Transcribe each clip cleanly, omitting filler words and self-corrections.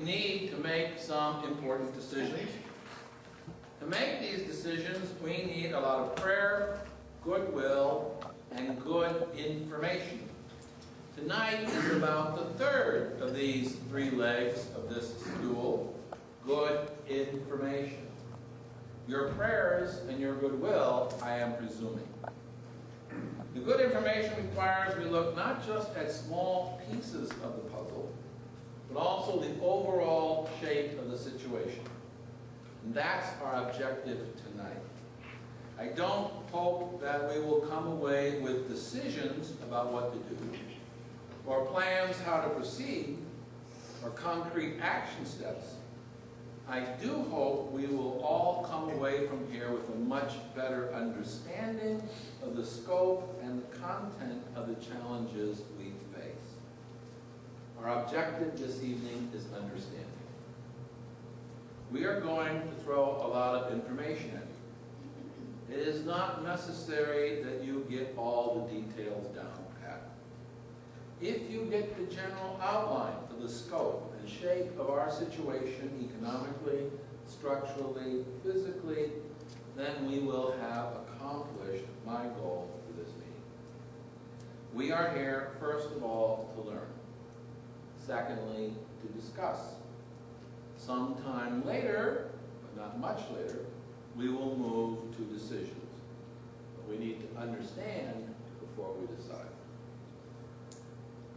need to make some important decisions. To make these decisions, we need a lot of prayer, goodwill, and good information. Tonight is about the third of these three legs of this stool, good information. Your prayers and your goodwill, I am presuming. The good information requires we look not just at small pieces of the puzzle, but also the overall shape of the situation. And that's our objective tonight. I don't hope that we will come away with decisions about what to do, or plans how to proceed, or concrete action steps. I do hope we will all come away from here with a much better understanding of the scope and the content of the challenges we face. Our objective this evening is understanding. We are going to throw a lot of information at you. It is not necessary that you get all the details down pat. If you get the general outline of the scope and shape of our situation economically, structurally, physically, then we will have accomplished my goal for this meeting. We are here, first of all, to learn. Secondly, to discuss. Sometime later, but not much later, we will move to decisions. But we need to understand before we decide.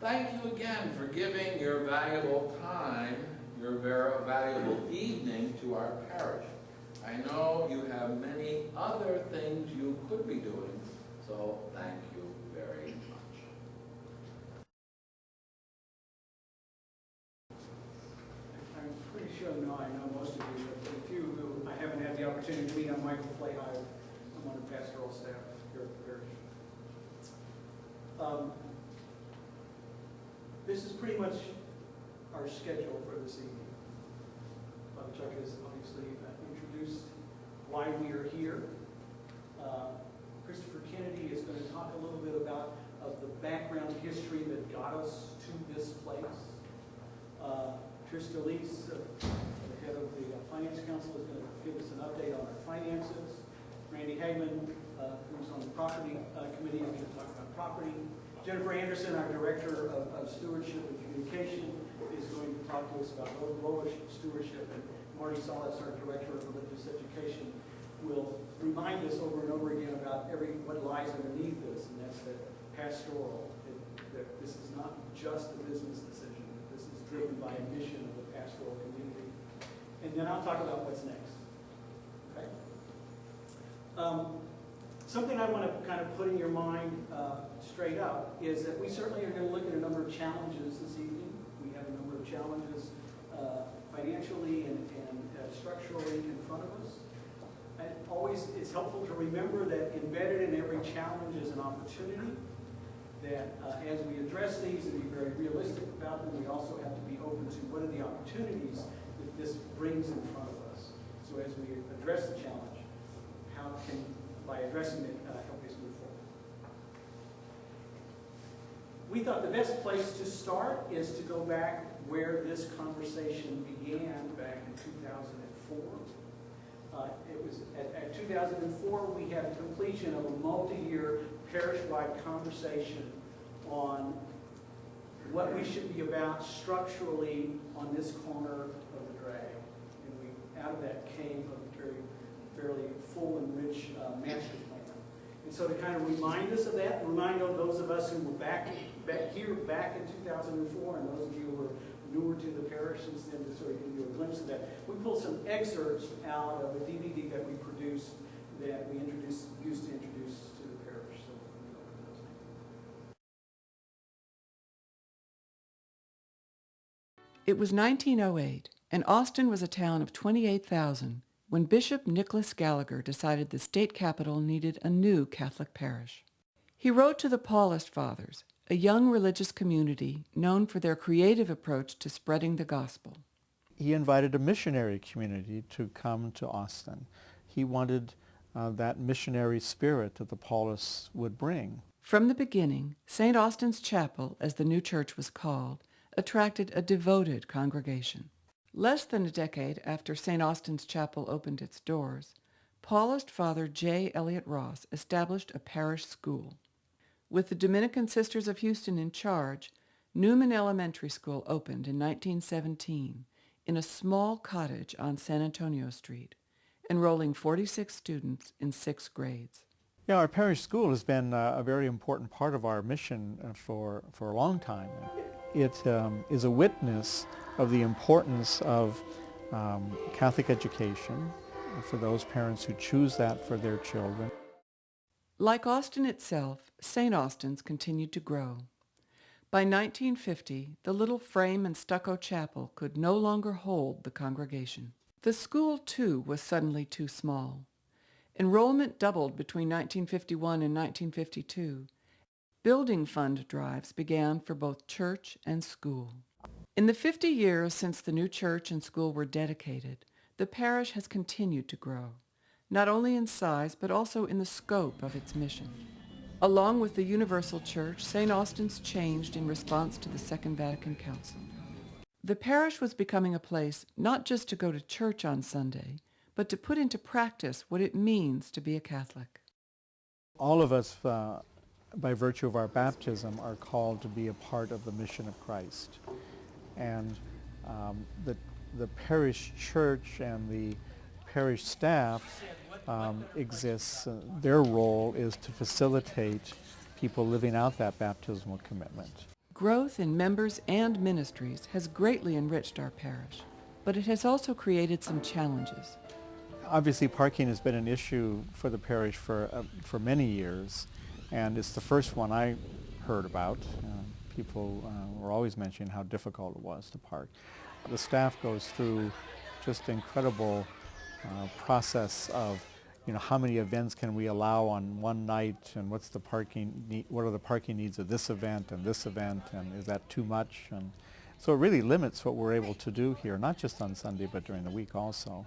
Thank you again for giving your valuable time, your very valuable evening to our parish. I know you have many other things you could be doing, so thank you very much. I'm pretty sure I know most of you, but for the few who I haven't had the opportunity to meet, I'm Michael Flayhigh. I'm on the pastoral staff here at the parish. This is pretty much our schedule for this evening. Father Chuck has obviously introduced why we are here. Christopher Kennedy is going to talk a little bit about the background history that got us to this place. Trista Leese, the head of the Finance Council, is going to give us an update on our finances. Randy Hagman, who's on the Property Committee, is going to talk about property. Jennifer Anderson, our Director of Stewardship and Communication, is going to talk to us about rural stewardship. And Marty Salas, our Director of Religious Education, will remind us over and over again about what lies underneath this, and that's that pastoral. That this is not just a business decision. This is driven by a mission of the pastoral community. And then I'll talk about what's next. Okay? Something I want to kind of put in your mind straight up is that we certainly are going to look at a number of challenges this evening. We have a number of challenges financially and structurally in front of us. And always, it's helpful to remember that embedded in every challenge is an opportunity, that as we address these and be very realistic about them, we also have to be open to what are the opportunities that this brings in front of us. So as we address the challenge, how can, by addressing it, help us move forward? We thought the best place to start is to go back where this conversation began back in 2004. It was at 2004 we had a completion of a multi-year parish-wide conversation on what we should be about structurally on this corner of the drag. And out of that came a fairly full and rich master plan. And so to kind of remind us of that, remind those of us who were back here back in 2004, and those of you who were newer to the parish since then, to sort of give you a glimpse of that, we pulled some excerpts out of a DVD that we produced that we used to introduce to the parish. So we open those now. It was 1908, and Austin was a town of 28,000 when Bishop Nicholas Gallagher decided the state capital needed a new Catholic parish. He wrote to the Paulist Fathers, a young religious community known for their creative approach to spreading the gospel. He invited a missionary community to come to Austin. He wanted that missionary spirit that the Paulists would bring. From the beginning, St. Austin's Chapel, as the new church was called, attracted a devoted congregation. Less than a decade after St. Austin's Chapel opened its doors, Paulist Father J. Elliott Ross established a parish school. With the Dominican Sisters of Houston in charge, Newman Elementary School opened in 1917 in a small cottage on San Antonio Street, enrolling 46 students in 6 grades. Yeah, our parish school has been a very important part of our mission for a long time. It is a witness of the importance of Catholic education for those parents who choose that for their children. Like Austin itself, St. Austin's continued to grow. By 1950, the little frame and stucco chapel could no longer hold the congregation. The school, too, was suddenly too small. Enrollment doubled between 1951 and 1952. Building fund drives began for both church and school. In the 50 years since the new church and school were dedicated, the parish has continued to grow, not only in size but also in the scope of its mission. Along with the Universal Church, St. Austin's changed in response to the Second Vatican Council. The parish was becoming a place not just to go to church on Sunday, but to put into practice what it means to be a Catholic. All of us, by virtue of our baptism, are called to be a part of the mission of Christ. And the parish church and the parish staff exists. Their role is to facilitate people living out that baptismal commitment. Growth in members and ministries has greatly enriched our parish, but it has also created some challenges. Obviously, parking has been an issue for the parish for many years, and it's the first one I heard about. People were always mentioning how difficult it was to park. The staff goes through just incredible process of, how many events can we allow on one night, and what are the parking needs of this event, and is that too much? And so it really limits what we're able to do here, not just on Sunday, but during the week also.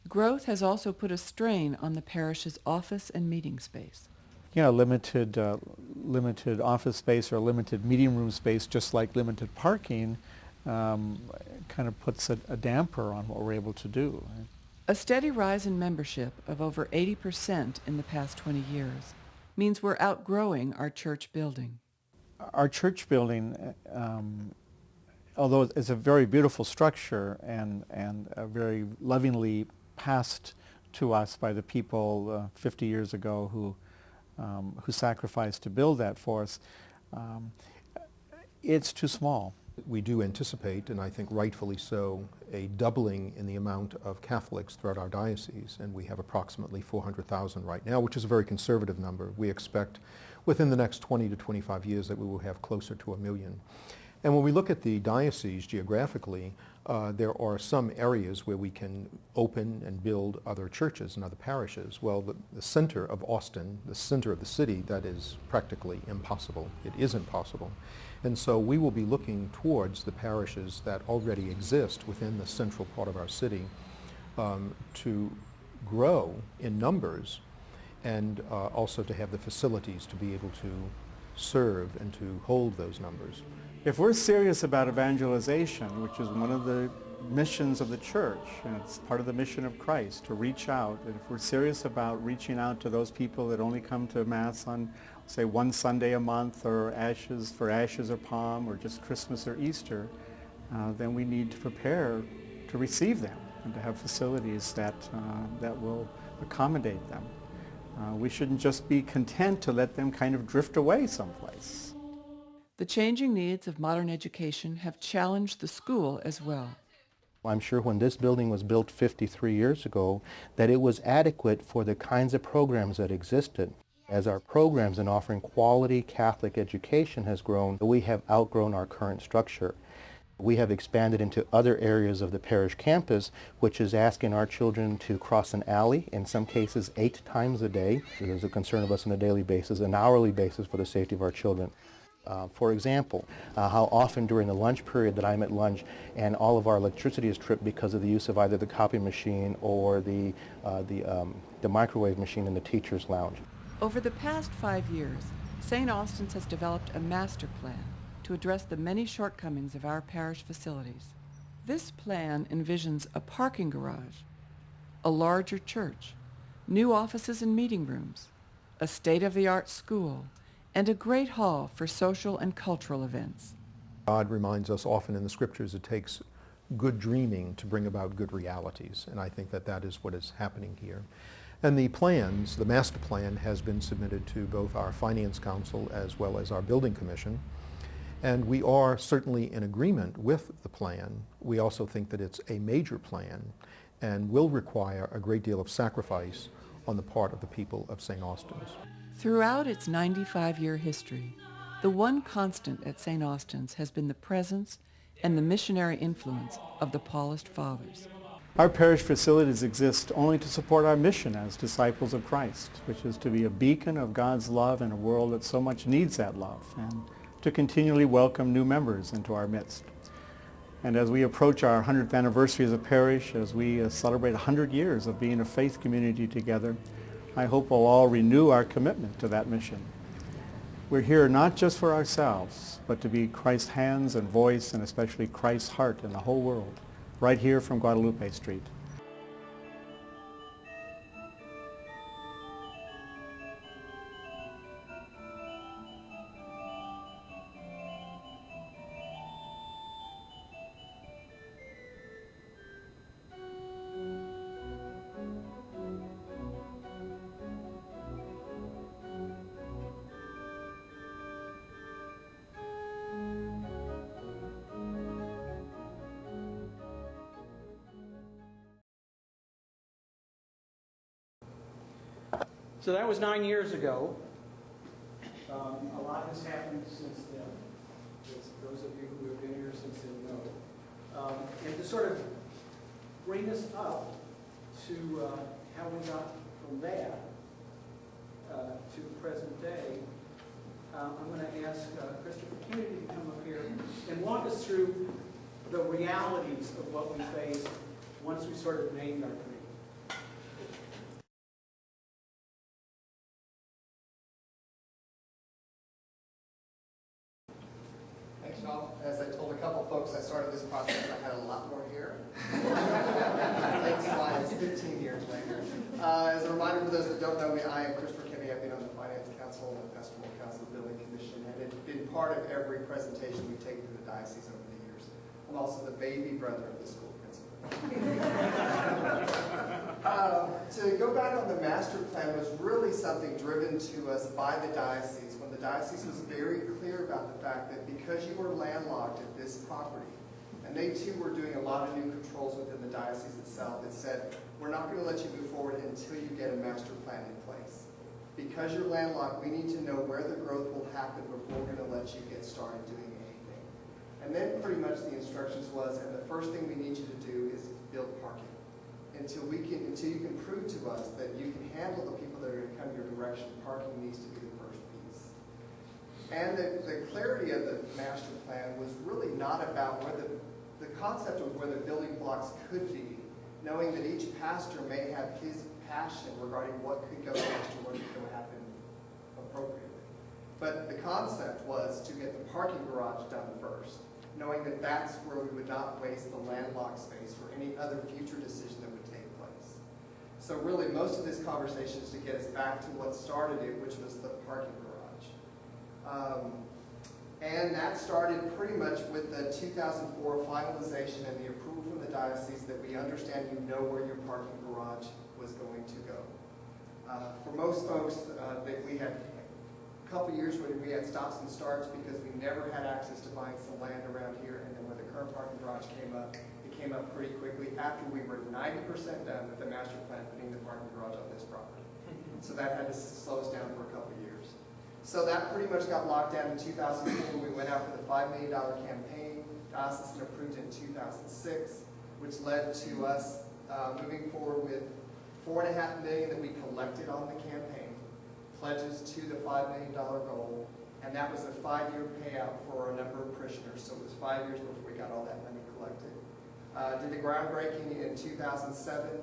Growth has also put a strain on the parish's office and meeting space. Limited office space or limited meeting room space, just like limited parking, kind of puts a damper on what we're able to do. A steady rise in membership of over 80% in the past 20 years means we're outgrowing our church building. Our church building, although it's a very beautiful structure and very lovingly passed to us by the people 50 years ago who sacrificed to build that for us, it's too small. We do anticipate, and I think rightfully so, a doubling in the amount of Catholics throughout our diocese, and we have approximately 400,000 right now, which is a very conservative number. We expect within the next 20 to 25 years that we will have closer to 1 million. And when we look at the diocese geographically, there are some areas where we can open and build other churches and other parishes. Well, the center of Austin, the center of the city, that is practically impossible. It is impossible. And so we will be looking towards the parishes that already exist within the central part of our city to grow in numbers and also to have the facilities to be able to serve and to hold those numbers. If we're serious about evangelization, which is one of the missions of the church, and it's part of the mission of Christ, to reach out, and if we're serious about reaching out to those people that only come to Mass on, say, one Sunday a month, or Ashes or Palm, or just Christmas or Easter, then we need to prepare to receive them and to have facilities that will accommodate them. We shouldn't just be content to let them kind of drift away someplace. The changing needs of modern education have challenged the school as well. I'm sure when this building was built 53 years ago, that it was adequate for the kinds of programs that existed. As our programs in offering quality Catholic education has grown, we have outgrown our current structure. We have expanded into other areas of the parish campus, which is asking our children to cross an alley, in some cases 8 times a day. There's a concern of us on a daily basis, an hourly basis for the safety of our children. For example, how often during the lunch period that I'm at lunch and all of our electricity is tripped because of the use of either the copy machine or the microwave machine in the teacher's lounge. Over the past 5 years, St. Austin's has developed a master plan to address the many shortcomings of our parish facilities. This plan envisions a parking garage, a larger church, new offices and meeting rooms, a state-of-the-art school, and a great hall for social and cultural events. God reminds us often in the scriptures it takes good dreaming to bring about good realities, and I think that that is what is happening here. And the plans, the master plan, has been submitted to both our Finance Council as well as our Building Commission, and we are certainly in agreement with the plan. We also think that it's a major plan and will require a great deal of sacrifice on the part of the people of St. Austin's. Throughout its 95-year history, the one constant at St. Austin's has been the presence and the missionary influence of the Paulist Fathers. Our parish facilities exist only to support our mission as disciples of Christ, which is to be a beacon of God's love in a world that so much needs that love, and to continually welcome new members into our midst. And as we approach our 100th anniversary as a parish, as we celebrate 100 years of being a faith community together, I hope we'll all renew our commitment to that mission. We're here not just for ourselves, but to be Christ's hands and voice, and especially Christ's heart in the whole world, right here from Guadalupe Street. So that was 9 years ago. A lot has happened since then, as those of you who have been here since then know. And to sort of bring us up to how we got from that to the present day, I'm going to ask Christopher Kennedy to come up here and walk us through the realities of what we faced once we sort of named our committee. As I told a couple folks, I started this process, I had a lot more here. Late slides, 15 years later. As a reminder for those that don't know me, I am Christopher Kennedy. I've been on the Finance Council and the Pastoral Council Building Commission, and it's been part of every presentation we've taken to the diocese over the years. I'm also the baby brother of the school principal. To go back on the master plan was really something driven to us by the diocese, when the diocese was very clear about the fact that because you were landlocked at this property, and they too were doing a lot of new controls within the diocese itself, it said, we're not going to let you move forward until you get a master plan in place. Because you're landlocked, we need to know where the growth will happen before we're going to let you get started doing anything. And then pretty much the instructions was, and the first thing we need you to do is build parking. Until you can prove to us that you can handle the people that are going to come your direction, parking needs to be the first piece. And the clarity of the master plan was really not about where the concept of where the building blocks could be, knowing that each pastor may have his passion regarding what could go next or what could go happen appropriately. But the concept was to get the parking garage done first, knowing that that's where we would not waste the landlocked space for any other future decision that would take place. So really, most of this conversation is to get us back to what started it, which was the parking garage. And that started pretty much with the 2004 finalization and the approval from the diocese that we understand you know where your parking garage was going to go. For most folks, that we had a couple years where we had stops and starts because we never had access to buying some land around here, and then when the current parking garage came up, it came up pretty quickly after we were 90% done with the master plan putting the parking garage on this property. So that had to slow us down for a couple years. So that pretty much got locked down in 2004. We went out for the $5 million campaign. Diocesan approved in 2006, which led to us moving forward with $4.5 million that we collected on the campaign, pledges to the $5 million goal, and that was a 5-year payout for a number of parishioners. So it was 5 years before we got all that money collected. Did the groundbreaking in 2007,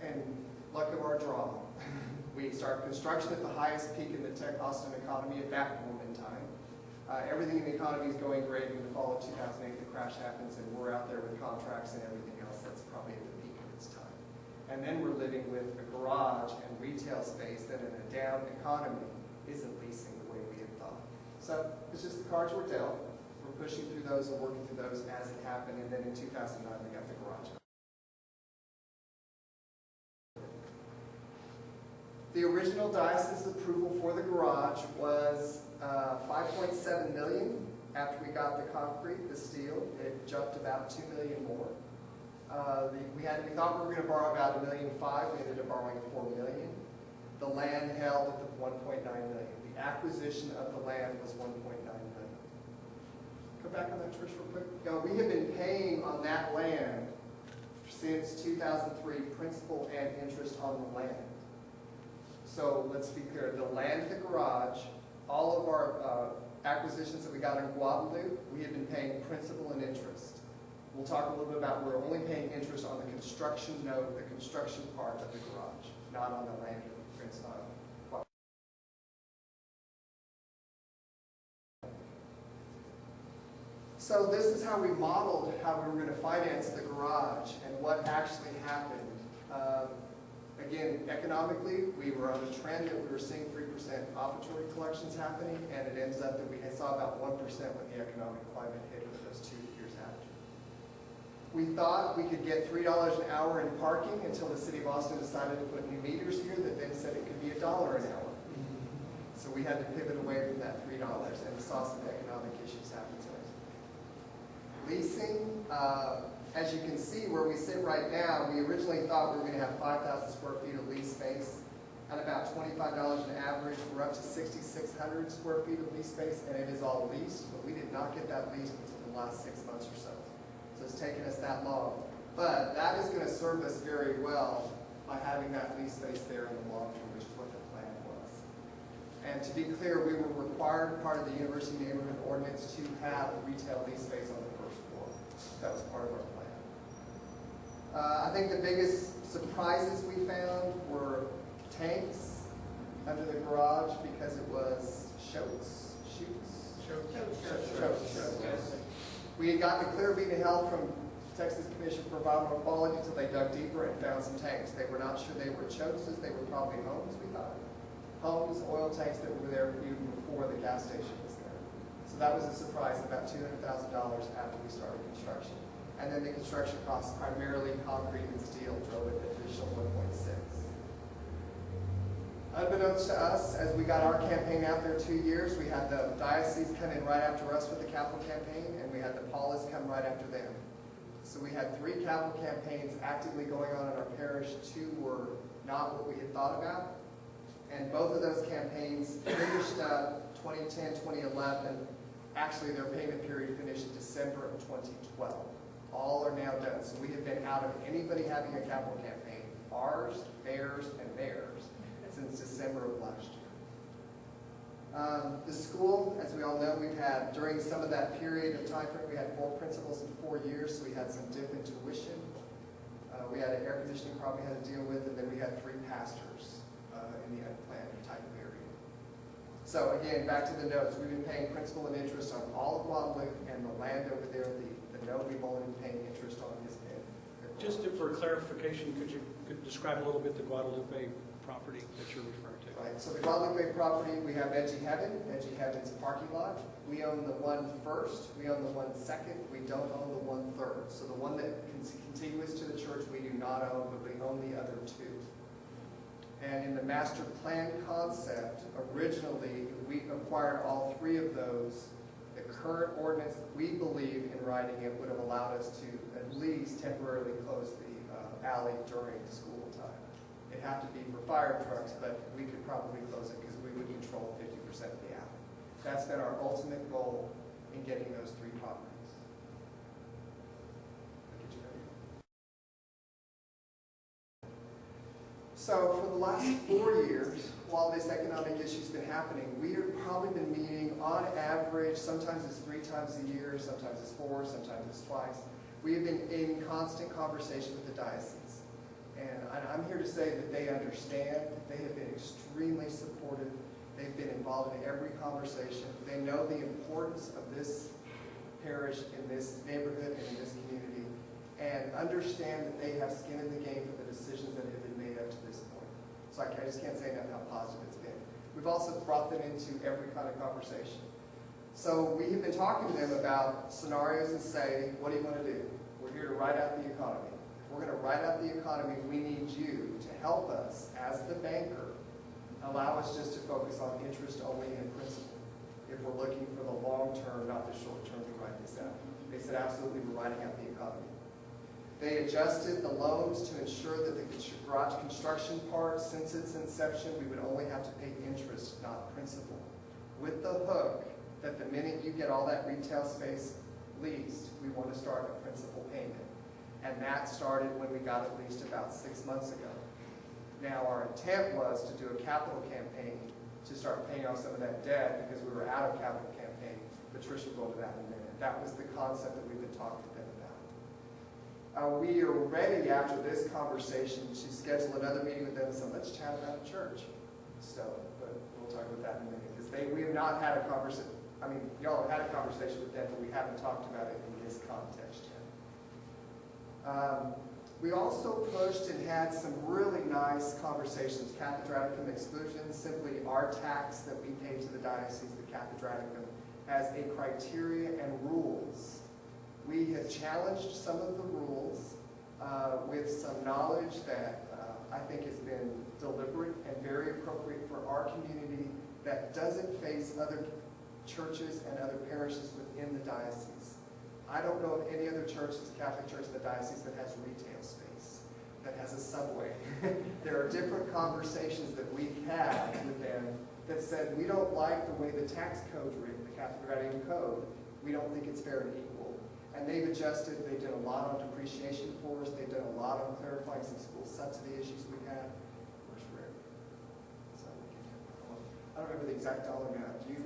and luck of our draw. We started construction at the highest peak in the Tech Austin economy at that moment in time. Everything in the economy is going great. In the fall of 2008, the crash happens, and we're out there with contracts and everything else. That's probably at the peak of its time. And then we're living with a garage and retail space that in a down economy isn't leasing the way we had thought. So it's just the cards were dealt. We're pushing through those and working through those as it happened. And then in 2009, we got the garage. The original diocese approval for the garage was $5.7 million. After we got the concrete, the steel, it jumped about $2 million more. We thought we were going to borrow about $1.5 million. We ended up borrowing $4 million. The land held at the $1.9 million. The acquisition of the land was $1.9 million. Go back on that, Trish, real quick. We have been paying on that land since 2003, principal and interest on the land. So let's be clear, the land, the garage, all of our acquisitions that we got in Guadalupe, we have been paying principal and interest. We'll talk a little bit about we're only paying interest on the construction note, the construction part of the garage, not on the land. So this is how we modeled how we were going to finance the garage and what actually happened. Again, economically, we were on a trend that we were seeing 3% offertory collections happening, and it ends up that we saw about 1% when the economic climate hit with those 2 years after. We thought we could get $3 an hour in parking until the city of Austin decided to put new meters here that then said it could be $1 an hour. So we had to pivot away from that $3 and saw some economic issues happen to us. Leasing, as you can see where we sit right now, we originally thought we were going to have 5,000 square feet of lease space at about $25 an average. We're up to 6,600 square feet of lease space, and it is all leased, but we did not get that leased until the last 6 months or so. So it's taken us that long. But that is going to serve us very well by having that lease space there in the long term, which is what the plan was. And to be clear, we were required, part of the University Neighborhood Ordinance, to have retail lease space on the first floor. That was part of our plan. I think the biggest surprises we found were tanks under the garage because it was chutes. We had gotten a clear beat of help from Texas Commission for Environmental Quality until they dug deeper and found some tanks. They were not sure they were chutes, they were probably homes, we thought. Homes, oil tanks that were there even before the gas station was there. So that was a surprise, about $200,000 after we started construction. And then the construction costs, primarily concrete and steel, drove it an additional 1.6. Unbeknownst to us, as we got our campaign out there 2 years, we had the diocese come in right after us with the capital campaign, and we had the Paulists come right after them. So we had 3 capital campaigns actively going on in our parish. 2 were not what we had thought about. And both of those campaigns finished up 2010, 2011. Actually, their payment period finished in December of 2012. All are now done. So we have been out of anybody having a capital campaign, ours, theirs, and theirs, since December of last year. The school, as we all know, we've had, during some of that period of time frame, we had 4 principals in 4 years, so we had some dip in tuition. We had an air conditioning problem we had to deal with, and then we had 3 pastors in the unplanned type of area. So again, back to the notes, we've been paying principal and interest on all of Guadalupe, and the land over there, the note we've only been paying interest on has been. Just for clarification, could you describe a little bit the Guadalupe property that you're referring to? Right, so the Guadalupe property, we have Edgy Heaven. Edgy Heaven's a parking lot. We own the one first, we own the one second, we don't own the one third. So the one that is contiguous to the church we do not own, but we own the other 2. And in the master plan concept, originally, we acquired all 3 of those. The current ordinance, we believe in writing it, would have allowed us to at least temporarily close the alley during school time. It'd have to be for fire trucks, but we could probably close it because we would control 50% of the alley. That's been our ultimate goal in getting those 3 properties. So for the last 4 years, while this economic issue's been happening, we have probably been meeting on average, sometimes it's 3 times a year, sometimes it's 4, sometimes it's twice. We have been in constant conversation with the diocese. And I'm here to say that they understand, they have been extremely supportive, They've been involved in every conversation. They know the importance of this parish in this neighborhood and in this community, and understand that they have skin in the game for the decisions that have been made up to this point. So I just can't say enough how positive it's been. We've also brought them into every kind of conversation. So we have been talking to them about scenarios and say, what do you want to do? We're here to write out the economy. If we're going to write out the economy, we need you to help us as the banker, allow us just to focus on interest only and principal. If we're looking for the long term, not the short term, to write this out. They said, absolutely, we're writing out the economy. They adjusted the loans to ensure that the garage construction part, since its inception, we would only have to pay interest, not principal. With the hook that the minute you get all that retail space leased, we want to start a principal payment. And that started when we got it leased about 6 months ago. Now our intent was to do a capital campaign to start paying off some of that debt because we were out of capital campaign. Patricia will go into that in a minute. That was the concept that we've been talking to them about. We are ready after this conversation to schedule another meeting with them and say, let's chat about the church. So, but we'll talk about that in a minute because we have not had a conversation. I mean, y'all have had a conversation with them, but we haven't talked about it in this context yet. We also pushed and had some really nice conversations. Cathedraticum exclusion, simply our tax that we pay to the diocese, the cathedraticum, has a criteria and rules. We have challenged some of the rules with some knowledge that I think has been deliberate and very appropriate for our community that doesn't face other churches and other parishes within the diocese. I don't know of any other church, Catholic church in the diocese, that has retail space, that has a subway. There are different conversations that we've had with them that said, we don't like the way the tax code's written, the Catholic Code. We don't think it's fair and equal. And they've adjusted. They've done a lot on depreciation for us. They've done a lot on clarifying some school subsidy issues we had. Where's Rick? I don't remember the exact dollar amount. Do you?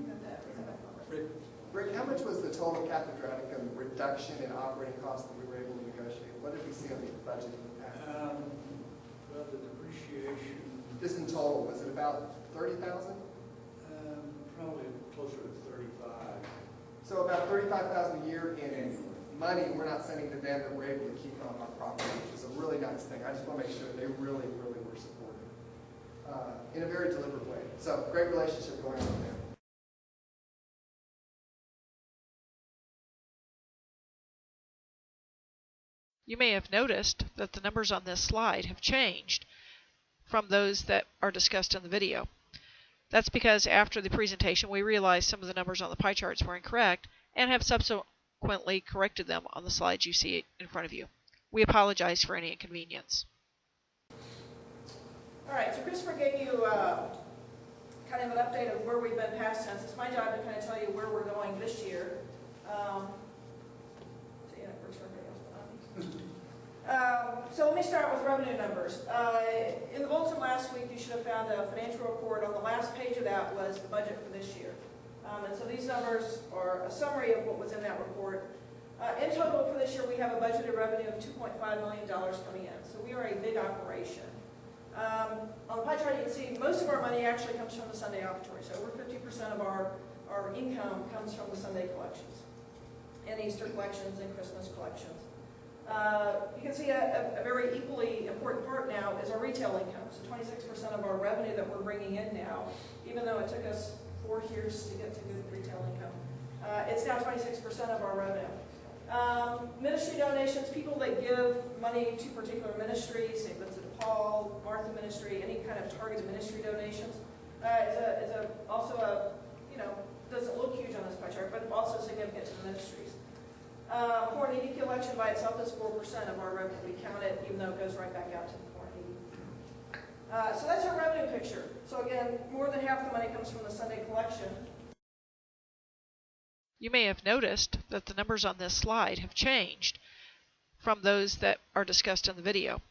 Rick, how much was the total cathedraticum reduction in operating costs that we were able to negotiate? What did we see on the budget in the past? Well, the depreciation. Just in total, was it about 30,000? Probably closer to 35. So about 35,000 a year in money we're not sending to them that we're able to keep on our property, which is a really nice thing. I just want to make sure they really, really were supportive in a very deliberate way. So great relationship going on there. You may have noticed that the numbers on this slide have changed from those that are discussed in the video. That's because after the presentation we realized some of the numbers on the pie charts were incorrect and have subsequently corrected them on the slides you see in front of you. We apologize for any inconvenience. All right, so Christopher gave you kind of an update of where we've been past tense. It's my job to kind of tell you where we're going this year. So let me start with revenue numbers. In the bulletin last week, you should have found a financial report. On the last page of that was the budget for this year. And so these numbers are a summary of what was in that report. In total for this year, we have a budgeted revenue of $2.5 million coming in. So we are a big operation. On the pie chart, you can see most of our money actually comes from the Sunday offertory. So over 50% of our income comes from the Sunday collections, and Easter collections, and Christmas collections. You can see a very equally important part now is our retail income. So 26% of our revenue that we're bringing in now, even though it took us 4 years to get to good retail income, it's now 26% of our revenue. Ministry donations, people that give money to particular ministries, St. Vincent de Paul, Martha Ministry, any kind of targeted ministry donations, also a, doesn't look huge on this pie chart, but also significant to the ministries. Poor and needy collection by itself is 4% of our revenue. We count it even though it goes right back out to the poor and needy. So that's our revenue picture. So again, more than half the money comes from the Sunday collection. You may have noticed that the numbers on this slide have changed from those that are discussed in the video.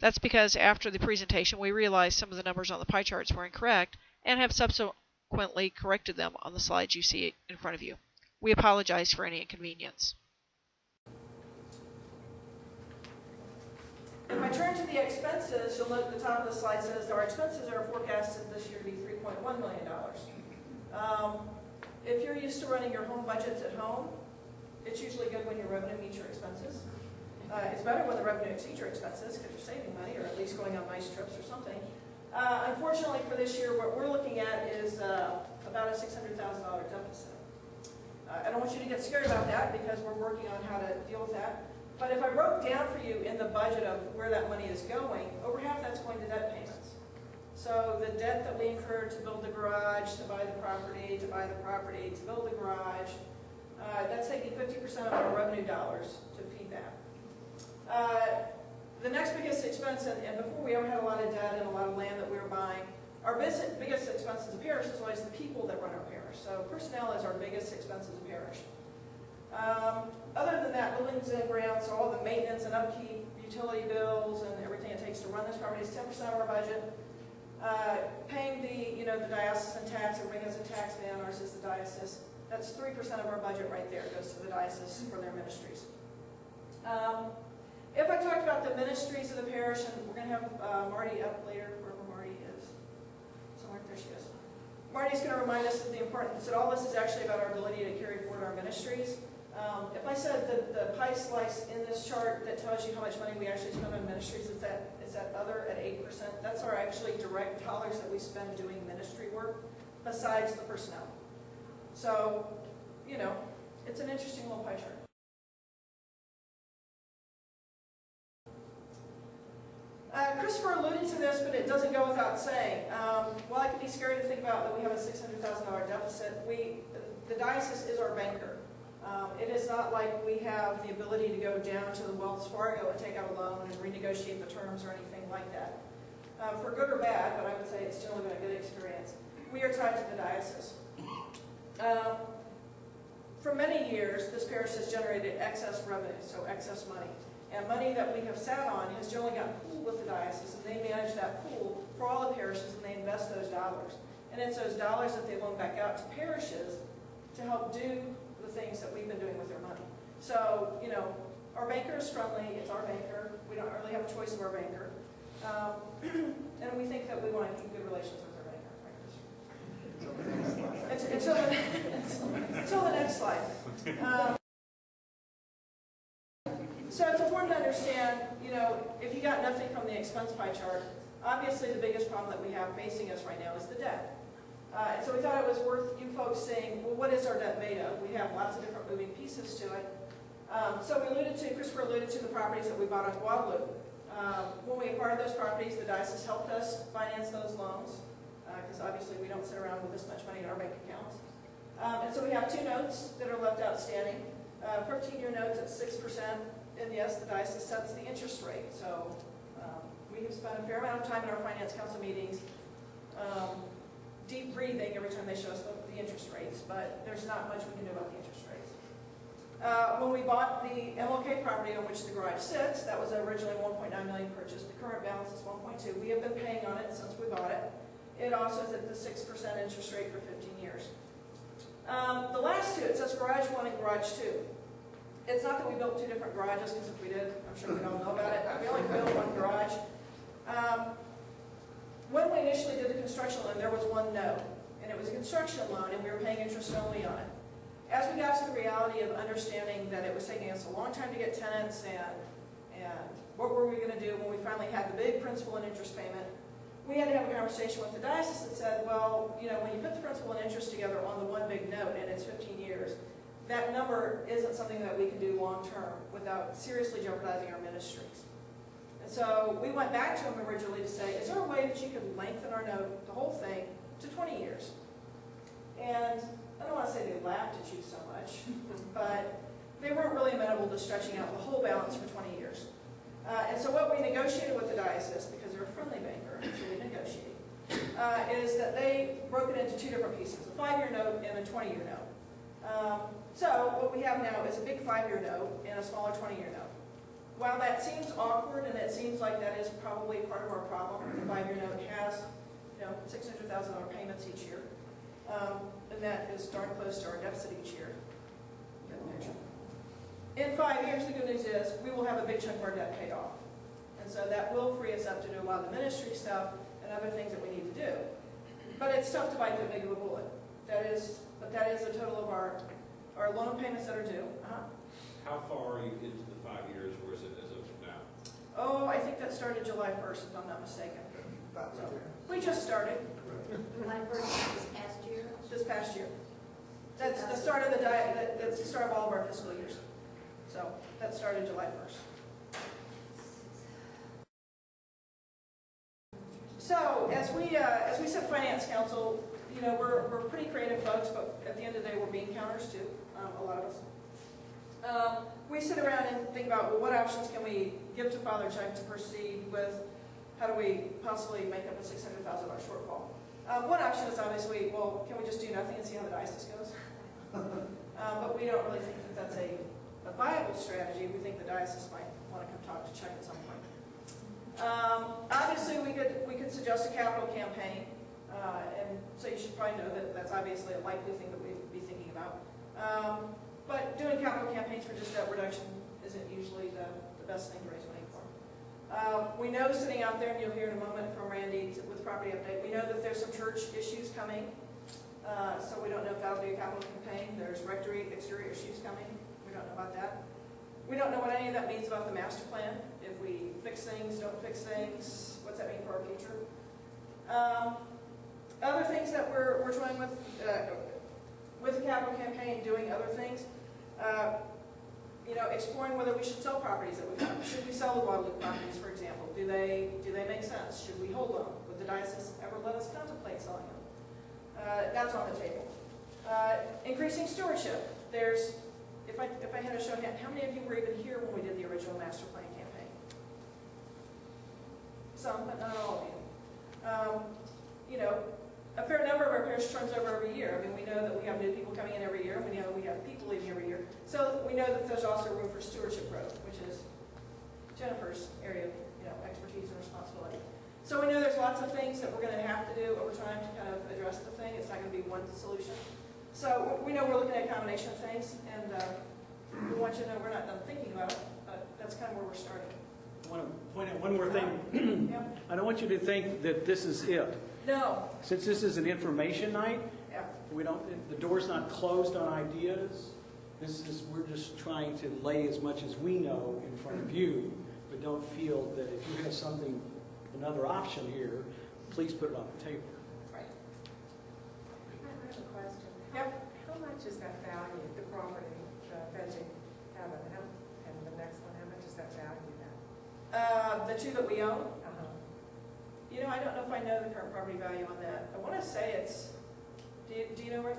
That's because after the presentation we realized some of the numbers on the pie charts were incorrect and have subsequently corrected them on the slides you see in front of you. We apologize for any inconvenience. If I turn to the expenses, you'll note at the top of the slide says our expenses are forecasted this year to be $3.6 $3.1 million. If you're used to running your home budgets at home, it's usually good when your revenue meets your expenses. It's better when the revenue exceeds your expenses because you're saving money or at least going on nice trips or something. Unfortunately for this year, what we're looking at is about a $600,000 deficit. I don't want you to get scared about that because we're working on how to deal with that. But if I broke down for you in the budget of where that money is going, over half that's going to debt payments. So the debt that we incurred to build the garage, to buy the property, to buy the property, to build the garage, that's taking 50% of our revenue dollars to feed that. The next biggest expense, and before we ever had a lot of debt and a lot of land that we were buying, our biggest expense as a parish is always the people that run our parish. So personnel is our biggest expense as a parish. Other than that, buildings and grounds, so all the maintenance and upkeep, utility bills, and everything it takes to run this property is 10% of our budget. Paying the diocesan tax, everybody has a tax man, ours is the diocese. That's 3% of our budget right there, goes to the diocese for their ministries. If I talked about the ministries of the parish, and we're going to have Marty up later, wherever Marty is. Somewhere, there she is. Marty's going to remind us of the importance that all this is actually about our ability to carry forward our ministries. If I said the pie slice in this chart that tells you how much money we actually spend on ministries, is that other at 8%. That's our actually direct dollars that we spend doing ministry work, besides the personnel. So, it's an interesting little pie chart. Christopher alluded to this, but it doesn't go without saying. While it can be scary to think about that we have a $600,000 deficit, the diocese is our banker. It is not like we have the ability to go down to the Wells Fargo and take out a loan and renegotiate the terms or anything like that. For good or bad, but I would say it's generally been a good experience. We are tied to the diocese. For many years, this parish has generated excess revenue, so excess money. And money that we have sat on has generally gotten pooled with the diocese, and they manage that pool for all the parishes, and they invest those dollars. And it's those dollars that they loan back out to parishes to help do the things that we've been doing with their money. So, our banker is friendly. It's our banker. We don't really have a choice of our banker. And we think that we want to keep good relations with our banker. Right? Until the next slide. So it's important to understand, if you got nothing from the expense pie chart, obviously the biggest problem that we have facing us right now is the debt. And so we thought it was worth you folks saying, well, what is our debt made of? We have lots of different moving pieces to it. So Christopher alluded to the properties that we bought on Guadalupe. When we acquired those properties, the diocese helped us finance those loans, because obviously we don't sit around with this much money in our bank accounts. And so we have 2 notes that are left outstanding, 15-year notes at 6%. And yes, the diocese sets the interest rate. So we have spent a fair amount of time in our finance council meetings deep breathing every time they show us the interest rates, but there's not much we can do about the interest rates. When we bought the MLK property on which the garage sits, that was originally $1.9 million purchase. The current balance is $1.2. We have been paying on it since we bought it. It also is at the 6% interest rate for 15 years. The last 2, it says garage 1 and garage 2. It's not that we built 2 different garages, because if we did, I'm sure we'd all know about it. We only built 1 garage. When we initially did the construction loan, there was 1 note, and it was a construction loan, and we were paying interest only on it. As we got to the reality of understanding that it was taking us a long time to get tenants, and what were we going to do when we finally had the big principal and interest payment, we had to have a conversation with the diocese that said, well, when you put the principal and interest together on the 1 big note, and it's 15 years, that number isn't something that we can do long-term without seriously jeopardizing our ministries. And so we went back to them originally to say, is there a way that you could lengthen our note, the whole thing, to 20 years? And I don't want to say they laughed at you so much, but they weren't really amenable to stretching out the whole balance for 20 years. And so what we negotiated with the diocese, because they're a friendly banker, so we negotiate, is that they broke it into 2 different pieces, a 5-year note and a 20-year note. So what we have now is a big 5-year note and a smaller 20-year note. While that seems awkward, and it seems like that is probably part of our problem, the 5-year note has $600,000 payments each year, and that is darn close to our deficit each year. Get the picture. In 5 years, the good news is we will have a big chunk of our debt paid off. And so that will free us up to do a lot of the ministry stuff and other things that we need to do. But it's tough to bite that big of a bullet. But that is the total of our loan payments that are due. How far are you into the 5 years, or is it as of now? Oh, I think that started July 1st, if I'm not mistaken. So, we just started. July 1st this past year? This past year. That's the start of that's the start of all of our fiscal years. So that started July 1st. So as we said, Finance Council, you know, we're pretty creative folks, but at the end of the day, we're bean counters too, a lot of us. We sit around and think about, well, what options can we give to Father Chuck to proceed with? How do we possibly make up a $600,000 shortfall? One option is obviously, well, can we just do nothing and see how the diocese goes? But we don't really think that that's a viable strategy. We think the diocese might want to come talk to Chuck at some point. Obviously, we could suggest a capital campaign, and so you should probably know that that's obviously a likely thing that we'd be thinking about. But doing capital campaigns for just debt reduction isn't usually the best thing to raise money for. We know sitting out there, and you'll hear in a moment from Randy with Property Update, we know that there's some church issues coming, so we don't know if that'll be a capital campaign. There's rectory exterior issues coming. We don't know about that. We don't know what any of that means about the master plan. If we fix things, don't fix things, what's that mean for our future? Other things that we're trying with the capital campaign, doing other things, you know, exploring whether we should sell properties that we have. Should we sell the Guadalupe properties, for example? Do they make sense? Should we hold them? Would the diocese ever let us contemplate selling them? That's on the table. Increasing stewardship. There's, if I had a show hand, how many of you were even here when we did the original master plan campaign? Some, but not all of you. You know, a fair number of our parish turns over every year. I mean, we know that we have new people coming in every year. We know we have people leaving every year. So we know that there's also room for stewardship growth, which is Jennifer's area of, you know, expertise and responsibility. So we know there's lots of things that we're going to have to do over time to kind of address the thing. It's not going to be one solution. So we know we're looking at a combination of things, and we want you to know we're not done thinking about it, but that's kind of where we're starting. I want to point out one more thing. Yep. I don't want you to think that this is it. No. Since this is an information night, Yeah. the door's not closed on ideas. We're just trying to lay as much as we know in front of you, but don't feel that if you have something, another option here, please put it on the table. Right. I have a question. Yep. How much is that value, the property, the veggie cabin, and the next one, how much is that value now? The two that we own. Uh-huh. You know, I don't know if I know the current property value on that. I want to say it's, do you know, Rick?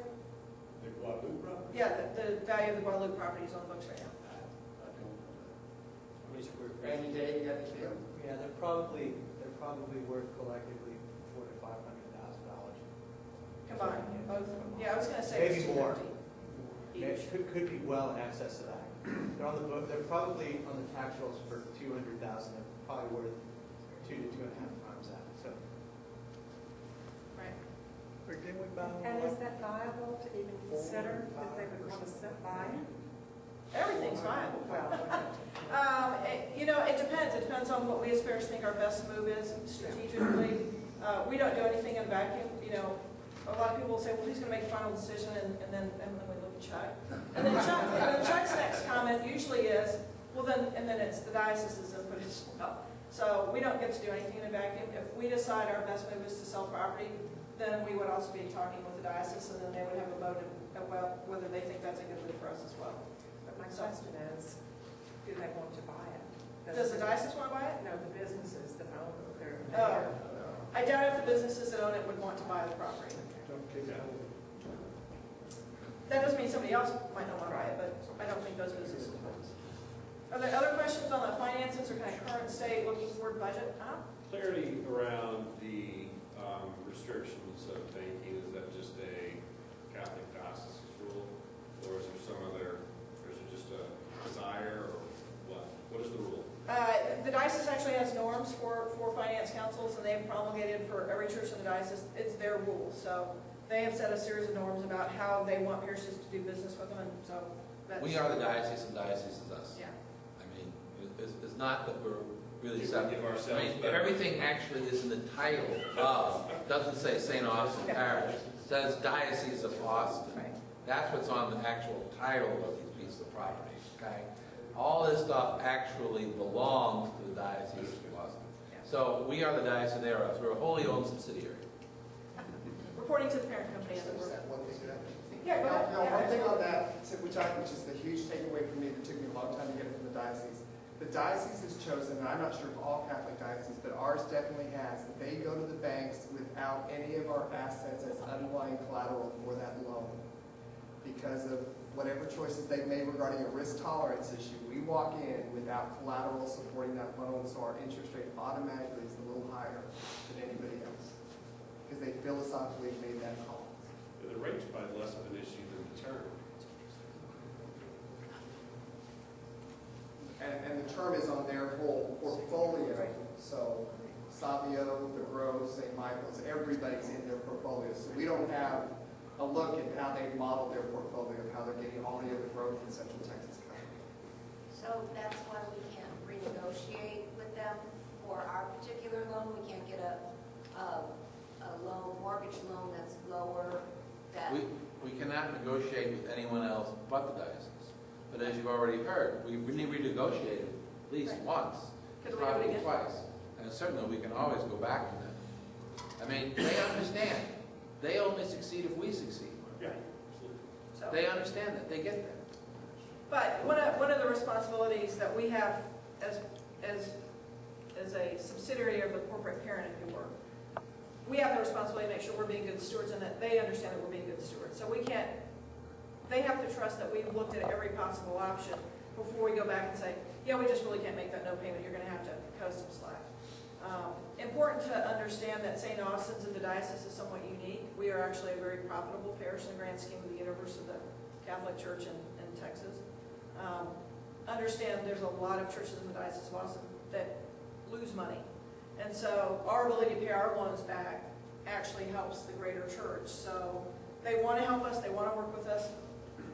The Guadalupe property? Yeah, the value of the Guadalupe property is on the books right now. I don't know that. How many square feet? Randy Day, you got any feel? Yeah, they're probably worth collectively $400,000 to $500,000. Combined, both. Yeah, I was going to say Maybe it's more. 250 It each. could be well in excess of that. They're on the book. They're probably on the tax rolls for $200,000. They're probably worth 2 to 2.5 times that. So. Right. And is that viable to even consider that they would want to buy it? Everything's viable. Well, You know, it depends. It depends on what we as parish think our best move is strategically. We don't do anything in a vacuum. You know, a lot of people will say, well, who's going to make the final decision? And then we look at Chuck. And then Chuck's next comment usually is, well, and then it's the diocese's input as well. So we don't get to do anything in a vacuum. If we decide our best move is to sell property, then we would also be talking with the diocese, and then they would have a vote about whether they think that's a good move for us as well. but my question is, do they want to buy it? Does the diocese want to buy it? No, the businesses that own their. Oh. I doubt if the businesses that own it would want to buy the property. Don't take that. That doesn't mean somebody else might not want to buy it, but I don't think those businesses would. Are there other questions on the finances or kind of current state, looking forward budget? Clarity around the restrictions of banking, is that just a Catholic diocese rule, or is there some other, or is it just a desire, or what? What is the rule? The diocese actually has norms for finance councils, and they've promulgated for every church in the diocese. It's their rules, so they have set a series of norms about how they want parishes to do business with them, and so that's... We are the diocese, and diocese is us. Yeah. I mean, it's not that really Give separate. I ourselves mean, better. everything actually is in the title of, doesn't say St. Austin Parish, it says Diocese of Austin. That's what's on the actual title of these pieces of property, okay? All this stuff actually belongs to the Diocese of Austin. So we are the Diocese, they are us. We're a wholly owned subsidiary. Reporting to the parent company, as it were. One thing to that. Yeah, go ahead. No, Yeah, one thing on absolutely. that, which is the huge takeaway for me that took me a long time to get from the diocese. The diocese has chosen, and I'm not sure if all Catholic dioceses, but ours definitely has, that they go to the banks without any of our assets as underlying collateral for that loan. Because of whatever choices they've made regarding a risk tolerance issue, we walk in without collateral supporting that loan, so our interest rate automatically is a little higher than anybody else. Because they philosophically made that call. The rate's probably less of an issue than the term. And the term is on their whole portfolio. So Savio, the Grove, St. Michael's, everybody's in their portfolio. So we don't have a look at how they model their portfolio, of how they're getting all the other growth in Central Texas County. So that's why we can't renegotiate with them for our particular loan. We can't get a loan, mortgage loan that's lower than. We cannot negotiate with anyone else but the diocese. But as you've already heard, we really renegotiated at least once, Could we do it probably again? twice. And certainly we can always go back to them. I mean, they understand. They only succeed if we succeed. Yeah. So, They understand that. They get that. but one of the responsibilities that we have as a subsidiary of the corporate parent, if you were, we have the responsibility to make sure we're being good stewards and that they understand that we're being good stewards. So we can't, they have to trust that we've looked at every possible option before we go back and say, yeah, we just really can't make that no payment. You're going to have to cut us some slack. Important to understand that St. Austin's in the diocese is somewhat unique. We are actually a very profitable parish in the grand scheme of the universe of the Catholic Church in Texas. Understand there's a lot of churches in the Diocese of Austin that lose money. And so our ability to pay our loans back actually helps the greater church. So they want to help us, they want to work with us.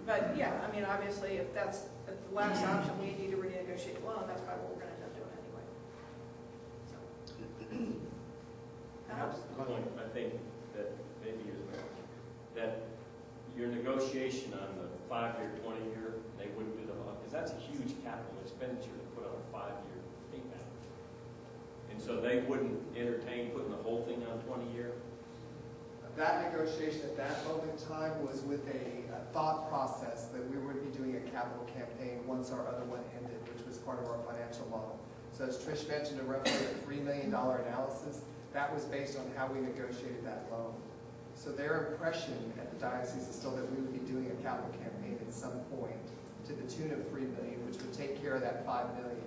But yeah, I mean, obviously, if that's the last option, we need to renegotiate the loan, that's probably what we're going to end up doing anyway. Perhaps the point, I think, that maybe is that your negotiation on the 5-year, 20-year, they wouldn't do the, because that's a huge capital expenditure to put on a 5-year payback. And so they wouldn't entertain putting the whole thing on 20-year? That negotiation at that moment in time was with a thought process that we would be doing a capital campaign once our other one ended, which was part of our financial model. So as Trish mentioned, a roughly $3 million analysis, that was based on how we negotiated that loan. So their impression at the diocese is still that we would be doing a capital campaign at some point to the tune of $3 million, which would take care of that $5 million.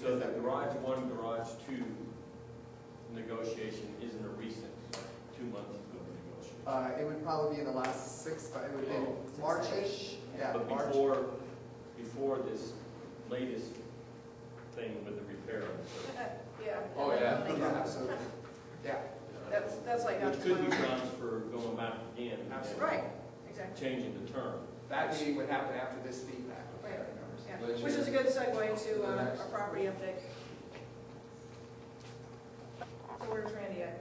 So the Garage 1, Garage 2 negotiation isn't a recent, 2 months ago negotiation? It would probably be in the last 6, it would have been March-ish. Yeah, But March. before this latest thing with the repair on the church. Yeah. Oh, yeah. Yeah, absolutely. Yeah. That's like Which could be grounds for going back again. and Absolutely. Right, exactly. Changing the term. That meeting would happen after this feedback. Right. Yeah. Which Which is- is a good segue to our property update. So where's Randy at?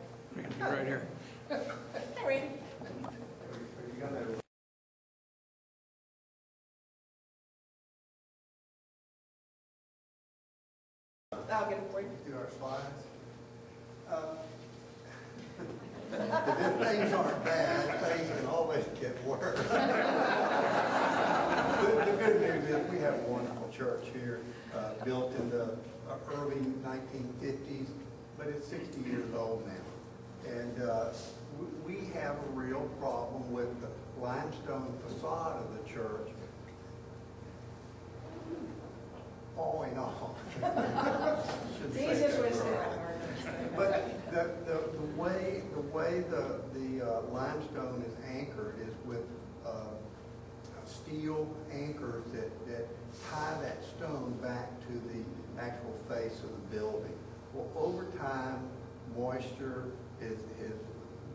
Right here. Hey, Randy. I'll get it for you. Do our slides. If things aren't bad, things can always get worse. The good news is we have a wonderful church here, built in the early 1950s, but it's 60 years old now. And we have a real problem with the limestone facade of the church falling off. It's the easiest way to say that. But the way the limestone is anchored is with steel anchors that tie that stone back to the actual face of the building. Well, over time, moisture has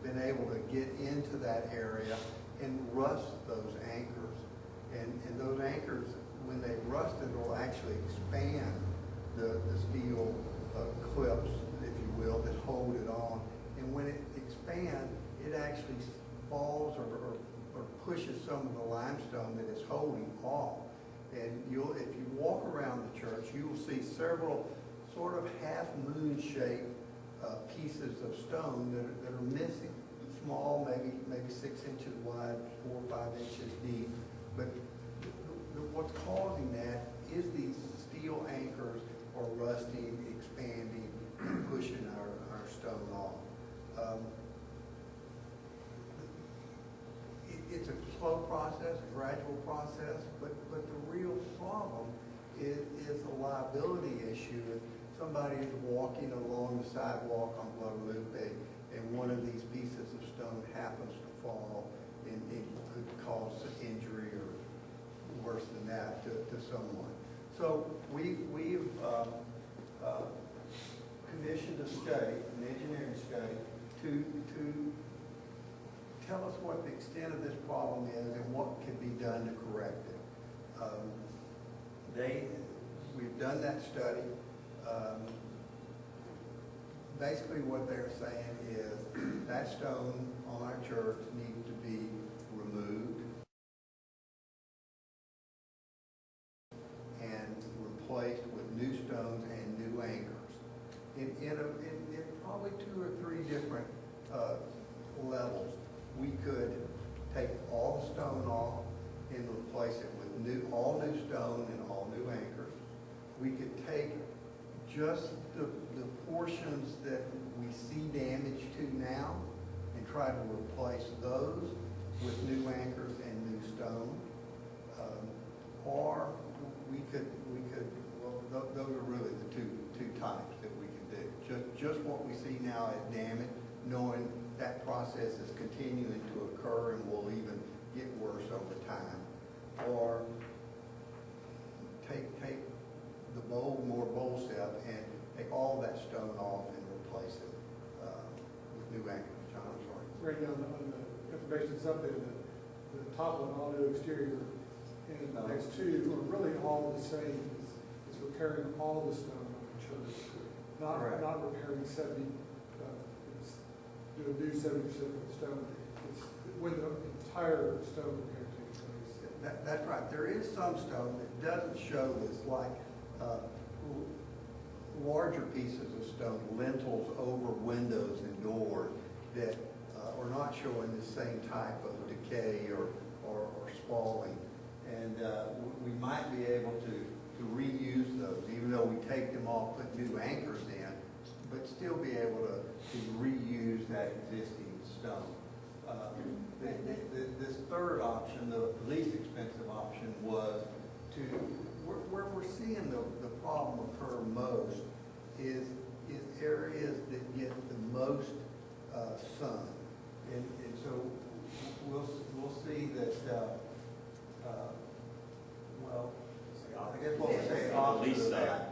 been able to get into that area and rust those anchors. And those anchors, when they rusted, will actually expand the steel clips, if you will, that hold it on. And when it expands, it actually falls or pushes some of the limestone that it's holding off. And if you walk around the church, you will see several sort of half-moon shaped pieces of stone that are missing. Small, maybe 6 inches wide, 4 or 5 inches deep. But what's causing that is these steel anchors are rusting, expanding, and pushing our stone off. It's a slow process, a gradual process, but the real problem is a liability issue. If somebody is walking along the sidewalk on Guadalupe and one of these pieces of stone happens to fall and it could cause injury or worse than that to someone. So we've commissioned a study, an engineering study, to tell us what the extent of this problem is and what can be done to correct it. We've done that study. Basically what they're saying is that stone on our church needs to be removed and replaced with new stones and new anchors in probably 2 or 3 different levels. We could take all the stone off and replace it with all new stone and all new anchors. We could take just the portions that we see damage to now and try to replace those with new anchors and new stone. Or we could, well, those are really the two types that we can do. Just what we see now as damage, knowing that process is continuing to occur and will even get worse over time. Or take the more bold step and take all that stone off and replace it with new anchors. John, I'm sorry. Right now on the information that's up there, the top one, all new exterior, and the next 2 are really all the same. It's repairing all the stone on the church, not repairing 70. Do 70% of the stone. It's when the entire stone repair takes place. That's right. There is some stone that doesn't show this, like larger pieces of stone, lintels over windows and doors that are not showing the same type of decay or spalling. And we might be able to reuse those, even though we take them off, put new anchors in, but still be able to reuse that existing stone. This third option, the least expensive option, was to, where we're seeing the problem occur most is areas that get the most sun. And so we'll see that, well, I guess what we're saying,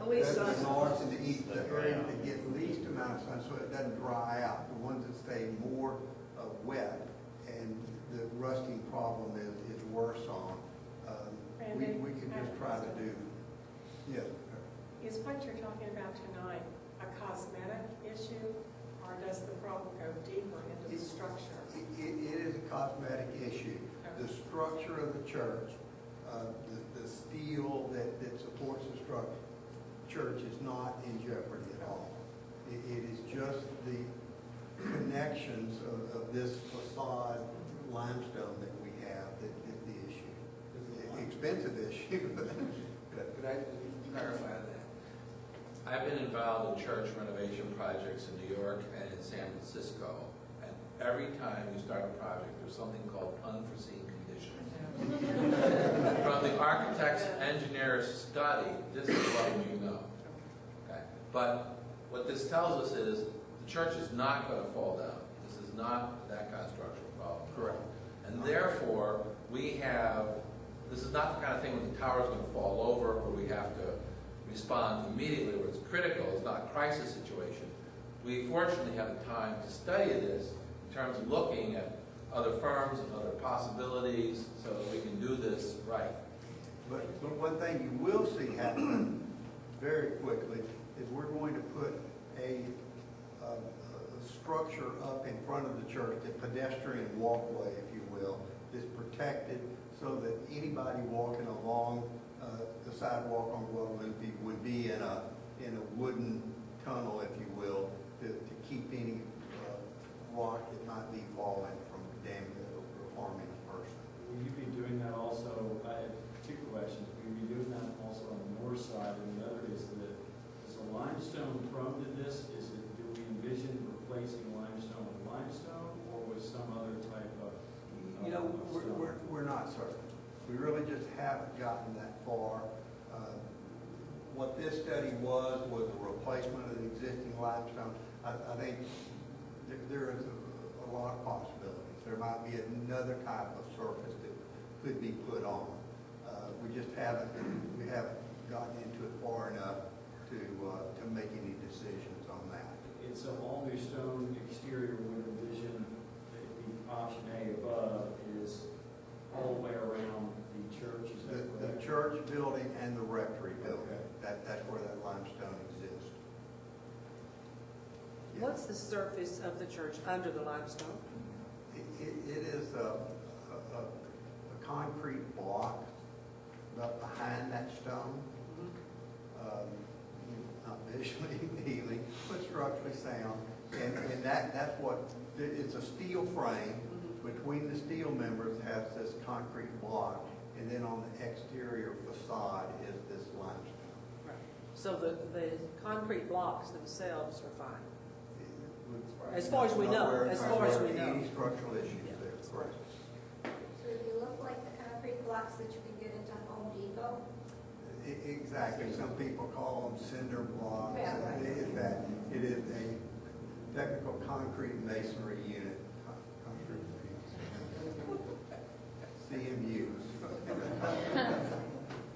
The least sun. The north and the east, the areas that get least amount of sun so it doesn't dry out. The ones that stay more wet and the rusting problem is worse on. We can just try to do, yes. Is what you're talking about tonight a cosmetic issue, or does the problem go deeper into the structure? It is a cosmetic issue. The structure of the church, the steel that supports the church is not in jeopardy at all. It is just the connections of this facade limestone that we have that is the issue. Expensive issue. Could I clarify that? I've been involved in church renovation projects in New York and in San Francisco, and every time you start a project, there's something called unforeseen conditions. From the architect's engineer's study, this is what we know. Okay? But what this tells us is the church is not going to fall down. This is not that kind of structural problem. Correct. And therefore, this is not the kind of thing where the tower is going to fall over or we have to respond immediately where it's critical. It's not a crisis situation. We fortunately have the time to study this in terms of looking at other firms and other possibilities so that we can do this right. But one thing you will see happen very quickly is we're going to put structure up in front of the church, a pedestrian walkway, if you will, is protected so that anybody walking along the sidewalk on Guadalupe would be in a wooden tunnel, if you will, to keep any rock that might be falling from damaging or harming a person. Will you be doing that also? I have two questions. Will you be doing that also on the north side? And the other is the limestone prone to this? Do we envision replacing limestone with limestone or with some other type of We're not certain. We really just haven't gotten that far. What this study was a replacement of the existing limestone. I think there is a lot of possibilities. There might be another type of surface that could be put on. We haven't gotten into it far enough to make any decisions on that. It's an all new stone exterior would envision the option A above is all the way around the church. Is that correct? The church building and the rectory building. Okay. That's where that limestone exists. What's the surface of the church under the limestone? It is a concrete block up behind that stone. Not visually appealing, but structurally sound. And that's what, it's a steel frame. Between the steel members has this concrete block, and then on the exterior facade is this limestone. So the concrete blocks themselves are fine. As far as we know. As far as we know. Any structural issues there, correct. So they look like the concrete blocks that you can get into Home Depot? Exactly. Some people call them cinder blocks. Yeah, right. It is a technical concrete masonry unit. CMU.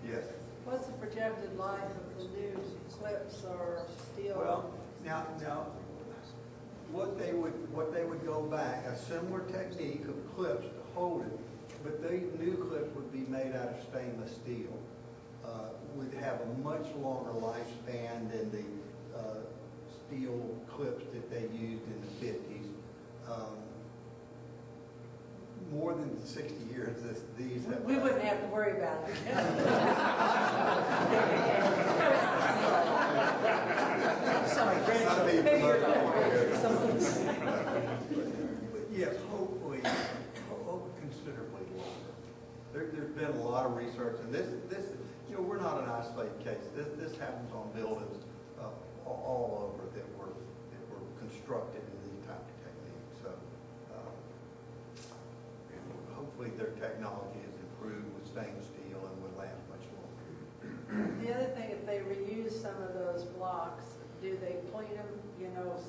Yes. What's the projected life of the new clips or steel? Well, now, what they would go back, a similar technique of clips to hold it, but the new clips would be made out of stainless steel. Would have a much longer lifespan than the steel clips that they used in the 50s. More than 60 years, these have... We wouldn't have to worry about it. Sorry, But yes, hopefully considerably longer. There's been a lot of research, and this we're not an isolated case. This happens on buildings all over that were constructed in these type of techniques. So hopefully their technology has improved with stainless steel and would last much longer. The other thing, if they reuse some of those blocks, do they clean them,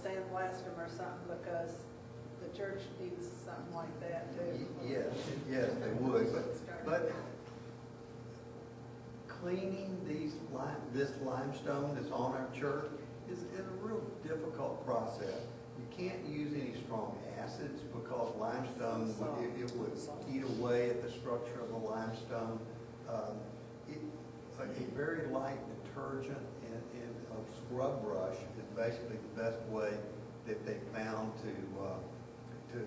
sandblast them or something, because the church needs something like that too? Yes, they would. But cleaning this limestone that's on our church is a real difficult process. You can't use any strong acids because limestone it would eat away at the structure of the limestone. A very light detergent and a scrub brush is basically the best way that they found to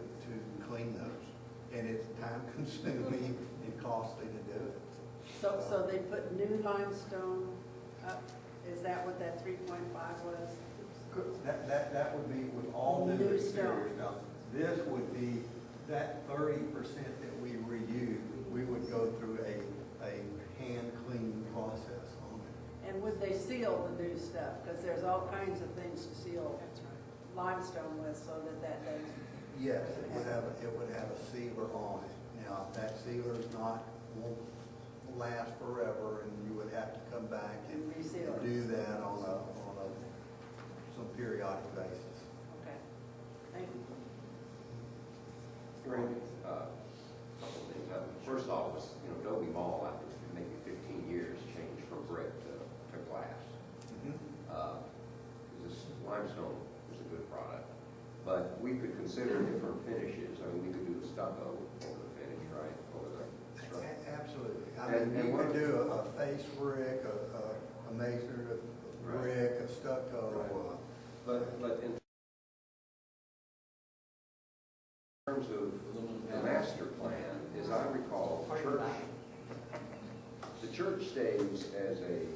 clean those, and it's time consuming and costly to do it. So they put new limestone up. Is that what that 3.5 was? That would be with all new exterior stuff. This would be that 30% that we reuse. We would go through a hand cleaning process on it. And would they seal the new stuff? Because there's all kinds of things to seal limestone with, so that doesn't. Yes, it would have a sealer on it. Now, if that sealer won't last forever, and you would have to come back and do that on some periodic basis. Okay. Thank you. Great. Couple of things. First off, was Adobe Mall after maybe 15 years changed from brick to glass. This limestone is a good product, but we could consider different finishes. I mean, we could do the stucco over the finish, right? Over the structure. Absolutely. I mean, you could do a face brick, a masonry brick, a stucco. But in terms of the master plan, as I recall, the church stays as a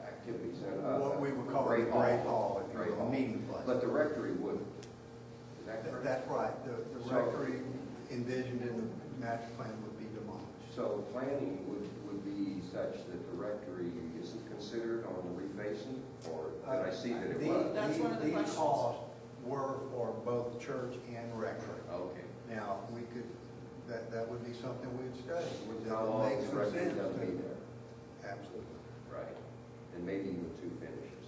activity center. What we would call a great hall, if you will, a meeting place. But the rectory wouldn't. Is that correct? That's right. The rectory envisioned in the master plan would be demolished. So planning would be such that the rectory isn't considered on the refacing, or did I see that it was? That's one of the These questions. costs were for both church and rectory. Okay. Now, we could, that would be something we'd study. Would How that long make is the some rectory sense going to be to- there? Absolutely. Right. And maybe even 2 finishes.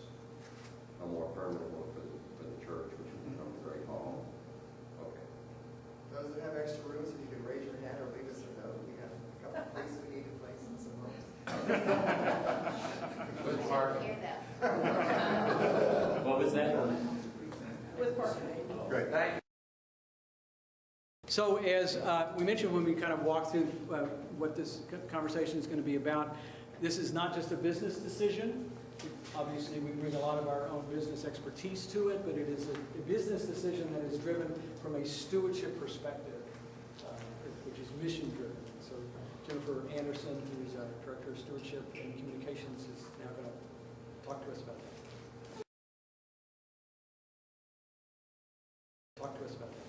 A more permanent one for the church, which would become the great hall. Okay. Those that have extra rooms, if you could raise your hand or leave us a note. We have a couple of places we need to place in some rooms. Good parking. Hear that. What was that? With parking. Great. Thank you. So as we mentioned when we kind of walked through what this conversation is going to be about, this is not just a business decision. Obviously, we bring a lot of our own business expertise to it, but it is a business decision that is driven from a stewardship perspective, which is mission driven. So Jennifer Anderson, who is our Director of Stewardship and Communications, is now going to talk to us about that. Talk to us about that.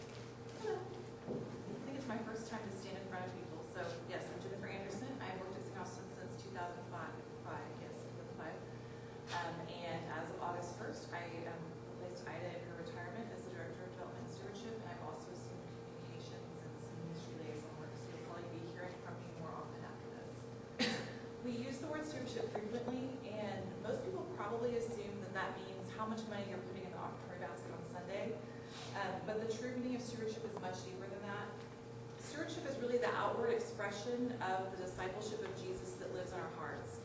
I think it's my first time to stand in front of people. So yes, I'm Jennifer Anderson. I've worked at St. Austin since 2005. And as of August 1st, I replaced Ida in her retirement as the Director of Development and Stewardship, and I've also assumed communications and some ministry liaison work. So you'll probably be hearing from me more often after this. We use the word stewardship frequently, and most people probably assume that that means how much money you're putting in the offertory basket on Sunday. But the true meaning of stewardship is much deeper than that. Stewardship is really the outward expression of the discipleship of Jesus that lives in our hearts.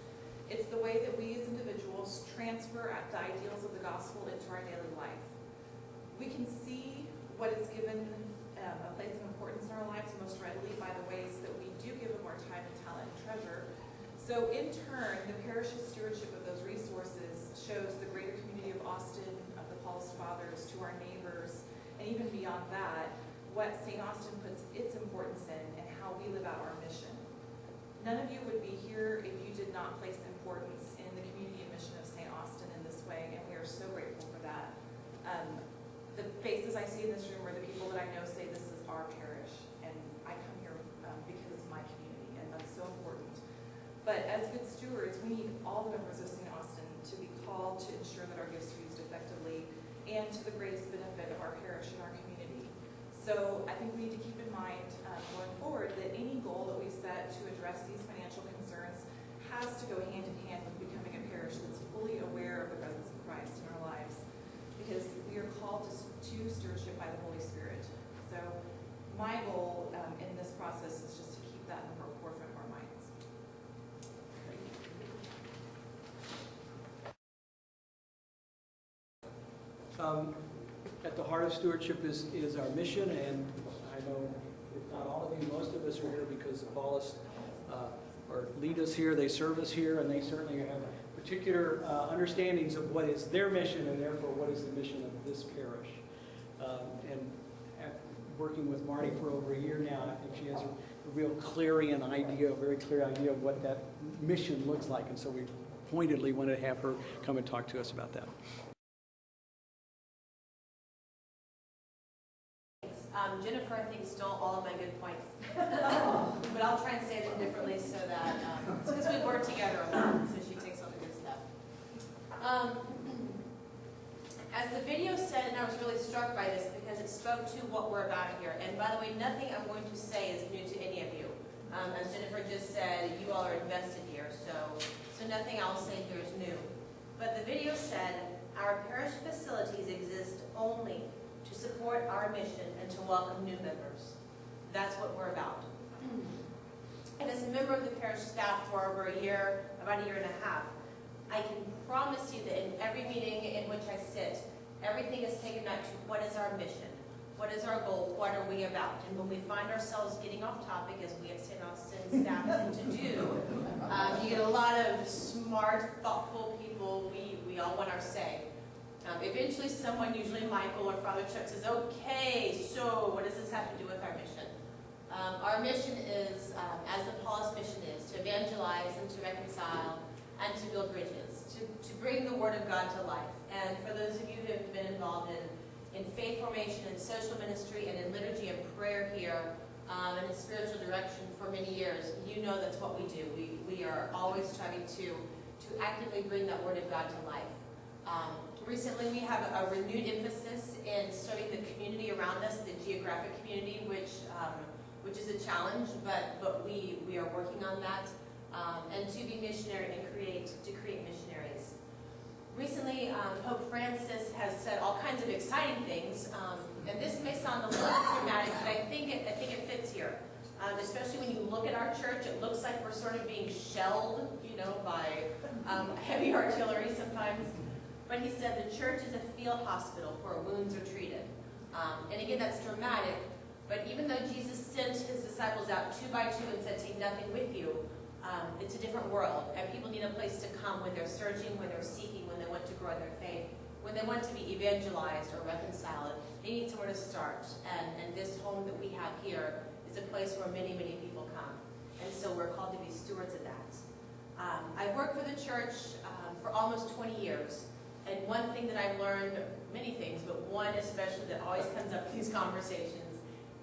It's the way that we as individuals transfer the ideals of the gospel into our daily life. We can see what is given a place of importance in our lives most readily by the ways that we do give them our time and talent and treasure. So in turn, the parish's stewardship of those resources shows the greater community of Austin, of the Paulist Fathers, to our neighbors, and even beyond that, what St. Austin puts its importance in and how we live out our mission. None of you would be here if you did not place importance in the community and mission of St. Austin in this way, and we are so grateful for that. The faces I see in this room are the people that I know say this is our parish, and I come here because it's my community, and that's so important. But as good stewards, we need all the members of St. Austin to be called to ensure that our gifts are used effectively and to the greatest benefit of our parish and our community. So I think we need to keep in mind going forward that any goal that we set to address these financial concerns has to go hand in hand with becoming a parish that's fully aware of the presence of Christ in our lives, because we are called to stewardship by the Holy Spirit. So my goal in this process is just to keep that in the forefront of our minds. At the heart of stewardship is our mission, and I know if not all of you, most of us are here because the Paulists lead us here, they serve us here, and they certainly have particular understandings of what is their mission and therefore what is the mission of this parish. And working with Marty for over a year now, I think she has a real clarion idea, a very clear idea of what that mission looks like, and so we pointedly wanted to have her come and talk to us about that. Jennifer, I think, stole all of my good points. But I'll try and say them differently so that, because we work together a lot, so she takes all the good stuff. As the video said, and I was really struck by this because it spoke to what we're about here. And by the way, nothing I'm going to say is new to any of you. As Jennifer just said, you all are invested here, so nothing I'll say here is new. But the video said, our parish facilities exist only to support our mission and to welcome new members. That's what we're about. And as a member of the parish staff for over a year, about a year and a half, I can promise you that in every meeting in which I sit, everything is taken back to what is our mission, what is our goal, what are we about. And when we find ourselves getting off topic, as we at St. Austin staff tend to do, you get a lot of smart, thoughtful people. We all want our say. Eventually someone, usually Michael or Father Chuck, says, okay, so what does this have to do with our mission? Our mission is, as the Paulist mission is, to evangelize and to reconcile and to build bridges, to bring the Word of God to life. And for those of you who have been involved in faith formation and social ministry and in liturgy and prayer here, and in spiritual direction for many years, you know that's what we do. We are always striving to actively bring that Word of God to life. Recently we have a renewed emphasis in serving the community around us, the geographic community, which is a challenge, but we are working on that, and to be missionary and to create missionaries. Recently, Pope Francis has said all kinds of exciting things, and this may sound a little dramatic, but I think it fits here. Especially when you look at our church, it looks like we're sort of being shelled, by heavy artillery sometimes. But he said the church is a field hospital where wounds are treated. And again, that's dramatic, but even though Jesus sent his disciples out 2 by 2 and said, take nothing with you, it's a different world. And people need a place to come when they're searching, when they're seeking, when they want to grow in their faith, when they want to be evangelized or reconciled. They need somewhere to start. And this home that we have here is a place where many, many people come. And so we're called to be stewards of that. I've worked for the church for almost 20 years. And one thing that I've learned, many things, but one especially that always comes up in these conversations,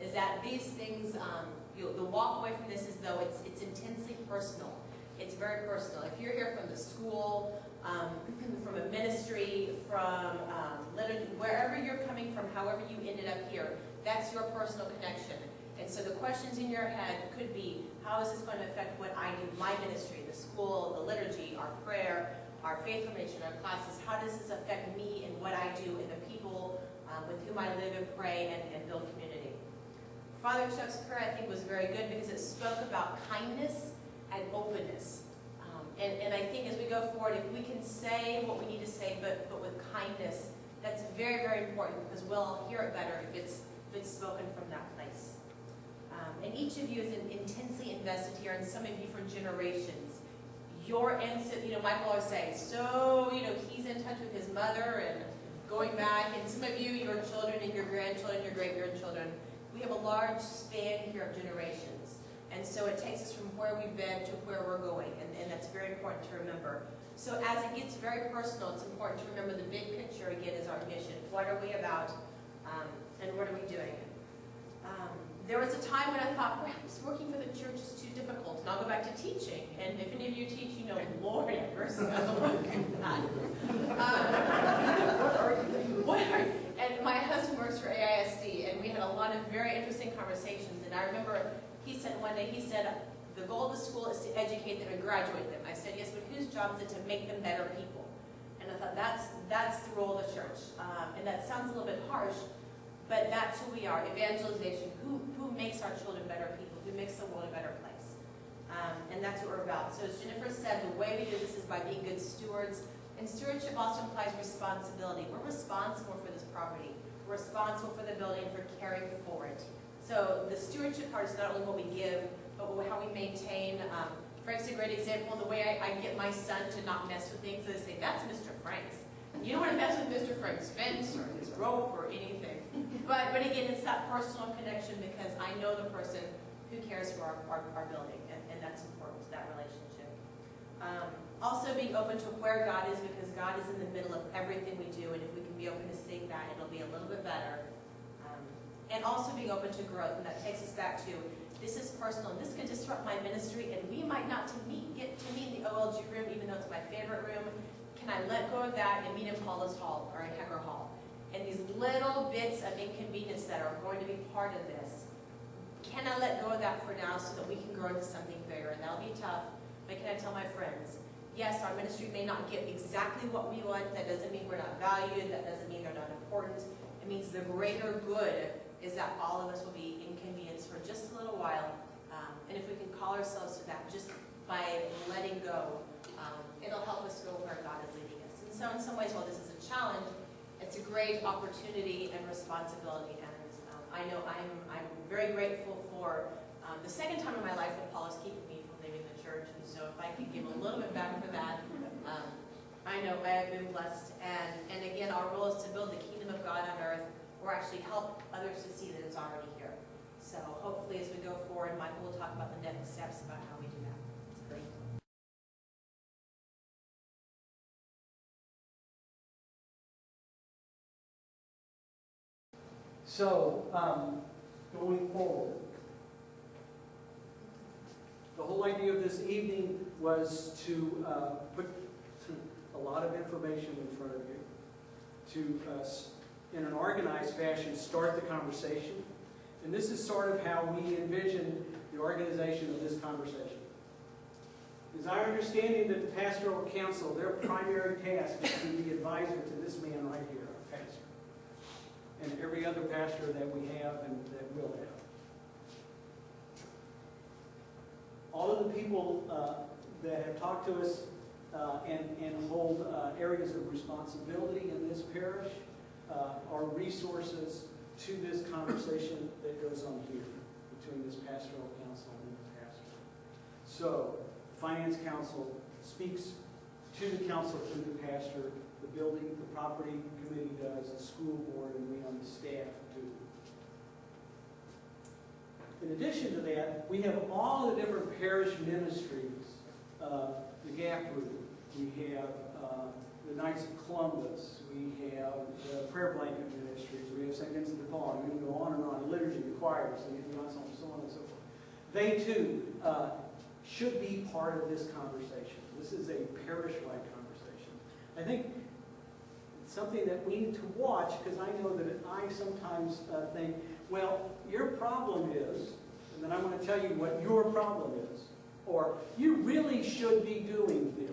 is that these things, the walk away from this is though it's intensely personal. It's very personal. If you're here from the school, from a ministry, from liturgy, wherever you're coming from, however you ended up here, that's your personal connection. And so the questions in your head could be, how is this going to affect what I do, my ministry, the school, the liturgy, our prayer, our faith formation, our classes? How does this affect me and what I do and the people with whom I live and pray and build community? Father Chuck's prayer, I think, was very good because it spoke about kindness and openness. And I think as we go forward, if we can say what we need to say, but with kindness, that's very, very important because we'll all hear it better if it's spoken from that place. And each of you is intensely invested here, and some of you for generations. Your ancestors, Michael always says, so, he's in touch with his mother and going back, and some of you, your children and your grandchildren, your great-grandchildren. We have a large span here of generations. And so it takes us from where we've been to where we're going, and that's very important to remember. So as it gets very personal, it's important to remember the big picture, again, is our mission. What are we about, and what are we doing? There was a time when I thought, perhaps working for the church is too difficult, and I'll go back to teaching. And if any of you teach, Lord have mercy, I don't want to do that. And my husband works for AISD, and we had a lot of very interesting conversations. And I remember he said one day, the goal of the school is to educate them and graduate them. I said, yes, but whose job is it to make them better people? And I thought, that's the role of the church. And that sounds a little bit harsh, but that's who we are, evangelization. Who makes our children better people? Who makes the world a better place? And that's what we're about. So as Jennifer said, the way we do this is by being good stewards. And stewardship also implies responsibility. We're responsible for this property. We're responsible for the building, for caring for it. So the stewardship part is not only what we give, but how we maintain. Frank's a great example. The way I get my son to not mess with things, they say, that's Mr. Frank's. You don't want to mess with Mr. Frank's fence or his rope or anything. But again, it's that personal connection because I know the person who cares for our building, and that's important, that relationship. Also being open to where God is because God is in the middle of everything we do, and if we can be open to seeing that, it'll be a little bit better. And also being open to growth, and that takes us back to, this is personal, this could disrupt my ministry, and we might not get to meet in the OLG room, even though it's my favorite room. Can I let go of that and meet in Paula's Hall or in Hecker Hall? And these little bits of inconvenience that are going to be part of this, can I let go of that for now so that we can grow into something bigger? And that'll be tough, but can I tell my friends, yes, our ministry may not get exactly what we want. That doesn't mean we're not valued. That doesn't mean they're not important. It means the greater good is that all of us will be inconvenienced for just a little while. And if we can call ourselves to that just by letting go, it'll help us go where God is leading us. And so in some ways, while this is a challenge, it's a great opportunity and responsibility. And I know I'm very grateful for the second time in my life that Paul is keeping me from leaving the church. And so if I could give a little bit back for that, I know I have been blessed, and again, our role is to build the kingdom of God on earth, or actually help others to see that it's already here. So hopefully as we go forward, Michael will talk about the next steps about how we do that. It's great. So, going forward, the whole idea of this evening was to put a lot of information in front of you, to, in an organized fashion, start the conversation. And this is sort of how we envision the organization of this conversation. It's our understanding that the pastoral council, their primary task is to be the advisor to this man right here, our pastor, and every other pastor that we have and that will have. All of the people that have talked to us and hold areas of responsibility in this parish are resources to this conversation that goes on here between this pastoral council and the pastor. So, the finance council speaks to the council through the pastor, the building, the property committee does, the school board, and we on the staff do. In addition to that, we have all the different parish ministries, the Gap Group, we have the Knights of Columbus, we have the Prayer Blanket Ministries, we have St. Vincent de Paul, and we can go on and on, the liturgy, the choirs, and so on and so forth. They too should be part of this conversation. This is a parish-wide conversation. I think it's something that we need to watch, because I know that I sometimes think, well, your problem is, and then I want to tell you what your problem is, or you really should be doing this.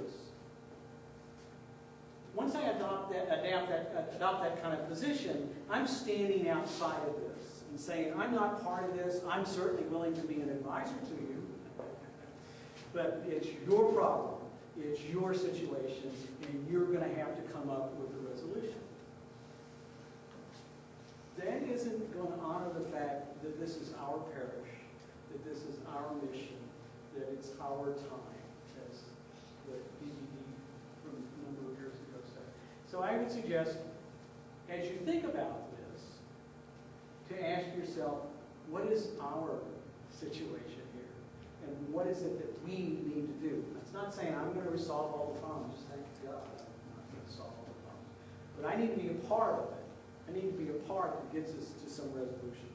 Once I adopt that kind of position, I'm standing outside of this and saying, I'm not part of this. I'm certainly willing to be an advisor to you, but it's your problem. It's your situation, and you're going to have to come up with a resolution. That isn't going to honor the fact that this is our parish, that this is our mission, that it's our time, as the DVD from a number of years ago said. So I would suggest, as you think about this, to ask yourself, what is our situation here? And what is it that we need to do? It's not saying I'm going to resolve all the problems, thank God I'm not going to solve all the problems. But I need to be a part of it. I need to be a part that gets us to some resolution.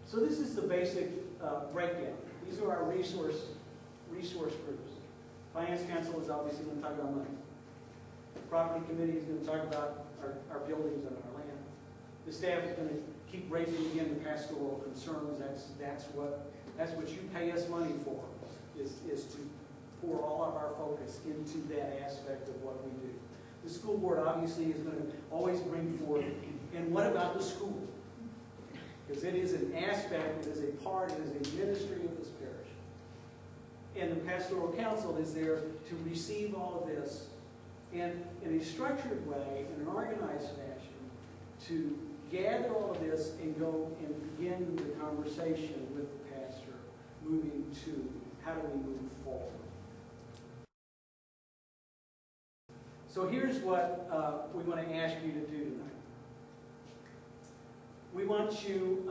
So this is the basic breakdown. These are our resource groups. Finance Council is obviously going to talk about money. The Property Committee is going to talk about our buildings and our land. The staff is going to keep raising again the pastoral concerns. That's what you pay us money for, is to pour all of our focus into that aspect of what we do. The school board obviously is going to always bring forth, and what about the school? Because it is an aspect, it is a part, it is a ministry of this parish. And the pastoral council is there to receive all of this and in a structured way, in an organized fashion, to gather all of this and go and begin the conversation with the pastor, moving to how do we move forward. So here's what we want to ask you to do tonight. We want you,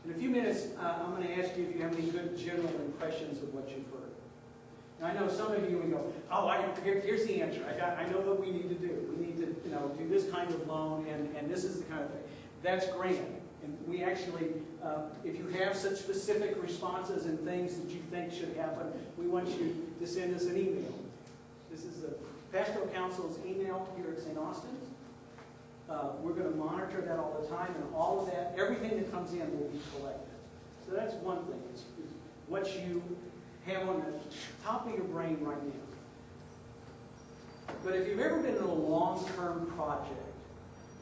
in a few minutes, I'm going to ask you if you have any good general impressions of what you've heard. And I know some of you will go, oh, here's the answer. I know what we need to do. We need to do this kind of loan, and this is the kind of thing. That's great. And we actually, if you have such specific responses and things that you think should happen, we want you to send us an email. This is the Pastoral Council's email here at St. Austin's. We're going to monitor that all the time, and all of that, everything that comes in will be collected. So that's one thing, is what you have on the top of your brain right now. But if you've ever been in a long-term project,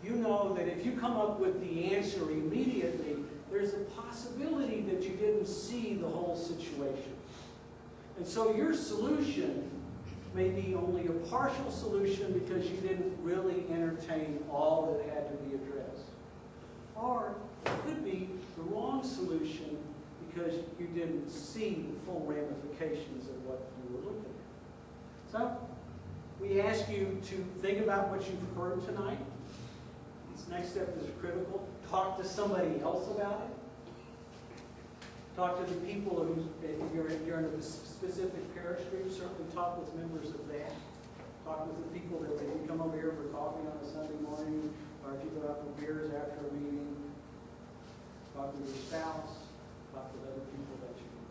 you know that if you come up with the answer immediately, there's a possibility that you didn't see the whole situation. And so your solution may be only a partial solution because you didn't really entertain all that had to be addressed. Or it could be the wrong solution because you didn't see the full ramifications of what you were looking at. So, we ask you to think about what you've heard tonight. This next step is critical. Talk to somebody else about it. Talk to the people who, if you're in a specific parish group, certainly talk with members of that. Talk with the people that if you come over here for coffee on a Sunday morning, or if you go out for beers after a meeting, talk with your spouse, talk with other people that you know.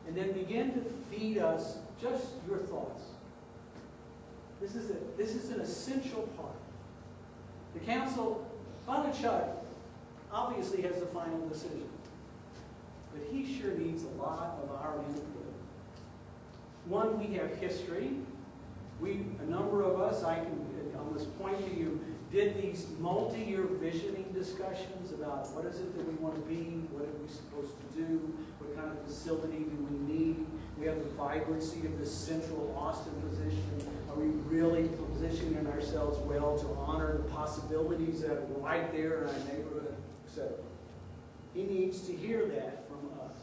And then begin to feed us just your thoughts. This is an essential part. The council, Father Chuck obviously has the final decision. But he sure needs a lot of our input. One, we have history. A number of us, I can almost point to you, did these multi-year visioning discussions about what is it that we want to be, what are we supposed to do, what kind of facility do we need. We have the vibrancy of this central Austin position. Are we really positioning ourselves well to honor the possibilities that are right there in our neighborhood, etc.? He needs to hear that from us.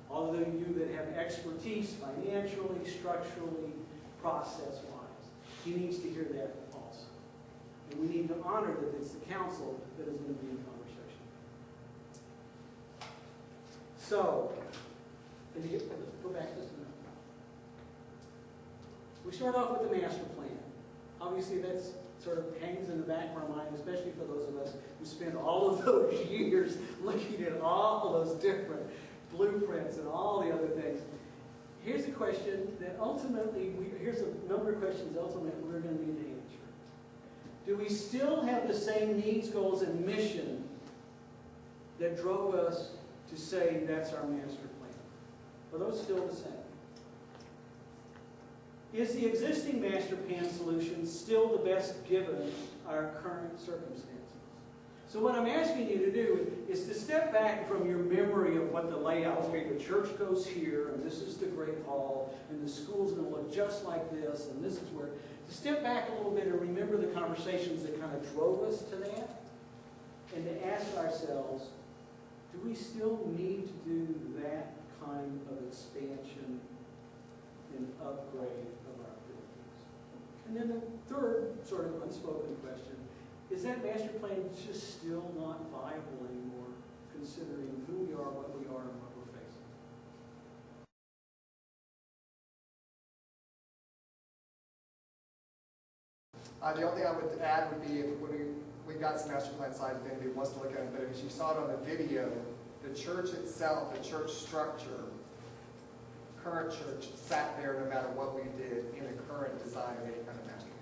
All of you that have expertise financially, structurally, process-wise, he needs to hear that also. And we need to honor that it's the council that is going to be in conversation. So, go back just a minute. We start off with the master plan. Obviously, that's sort of hangs in the back of our mind, especially for those of us who spend all of those years looking at all those different blueprints and all the other things. Here's a question that ultimately, here's a number of questions ultimately we're going to need to answer. Do we still have the same needs, goals, and mission that drove us to say that's our master plan? Are those still the same? Is the existing master plan solution still the best given our current circumstances? So what I'm asking you to do is to step back from your memory of what the layout, okay, the church goes here, and this is the great hall, and the school's going to look just like this, and this is where, to step back a little bit and remember the conversations that kind of drove us to that, and to ask ourselves, do we still need to do that kind of expansion and upgrade of our buildings? And then the third sort of unspoken question, is that master plan just still not viable anymore, considering who we are, what we are, and what we're facing? The only thing I would add would be if we got some master plan slides if anybody wants to look at it, but as you saw it on the video, the church itself, the church structure, current church sat there no matter what we did in a current design of any kind of master plan.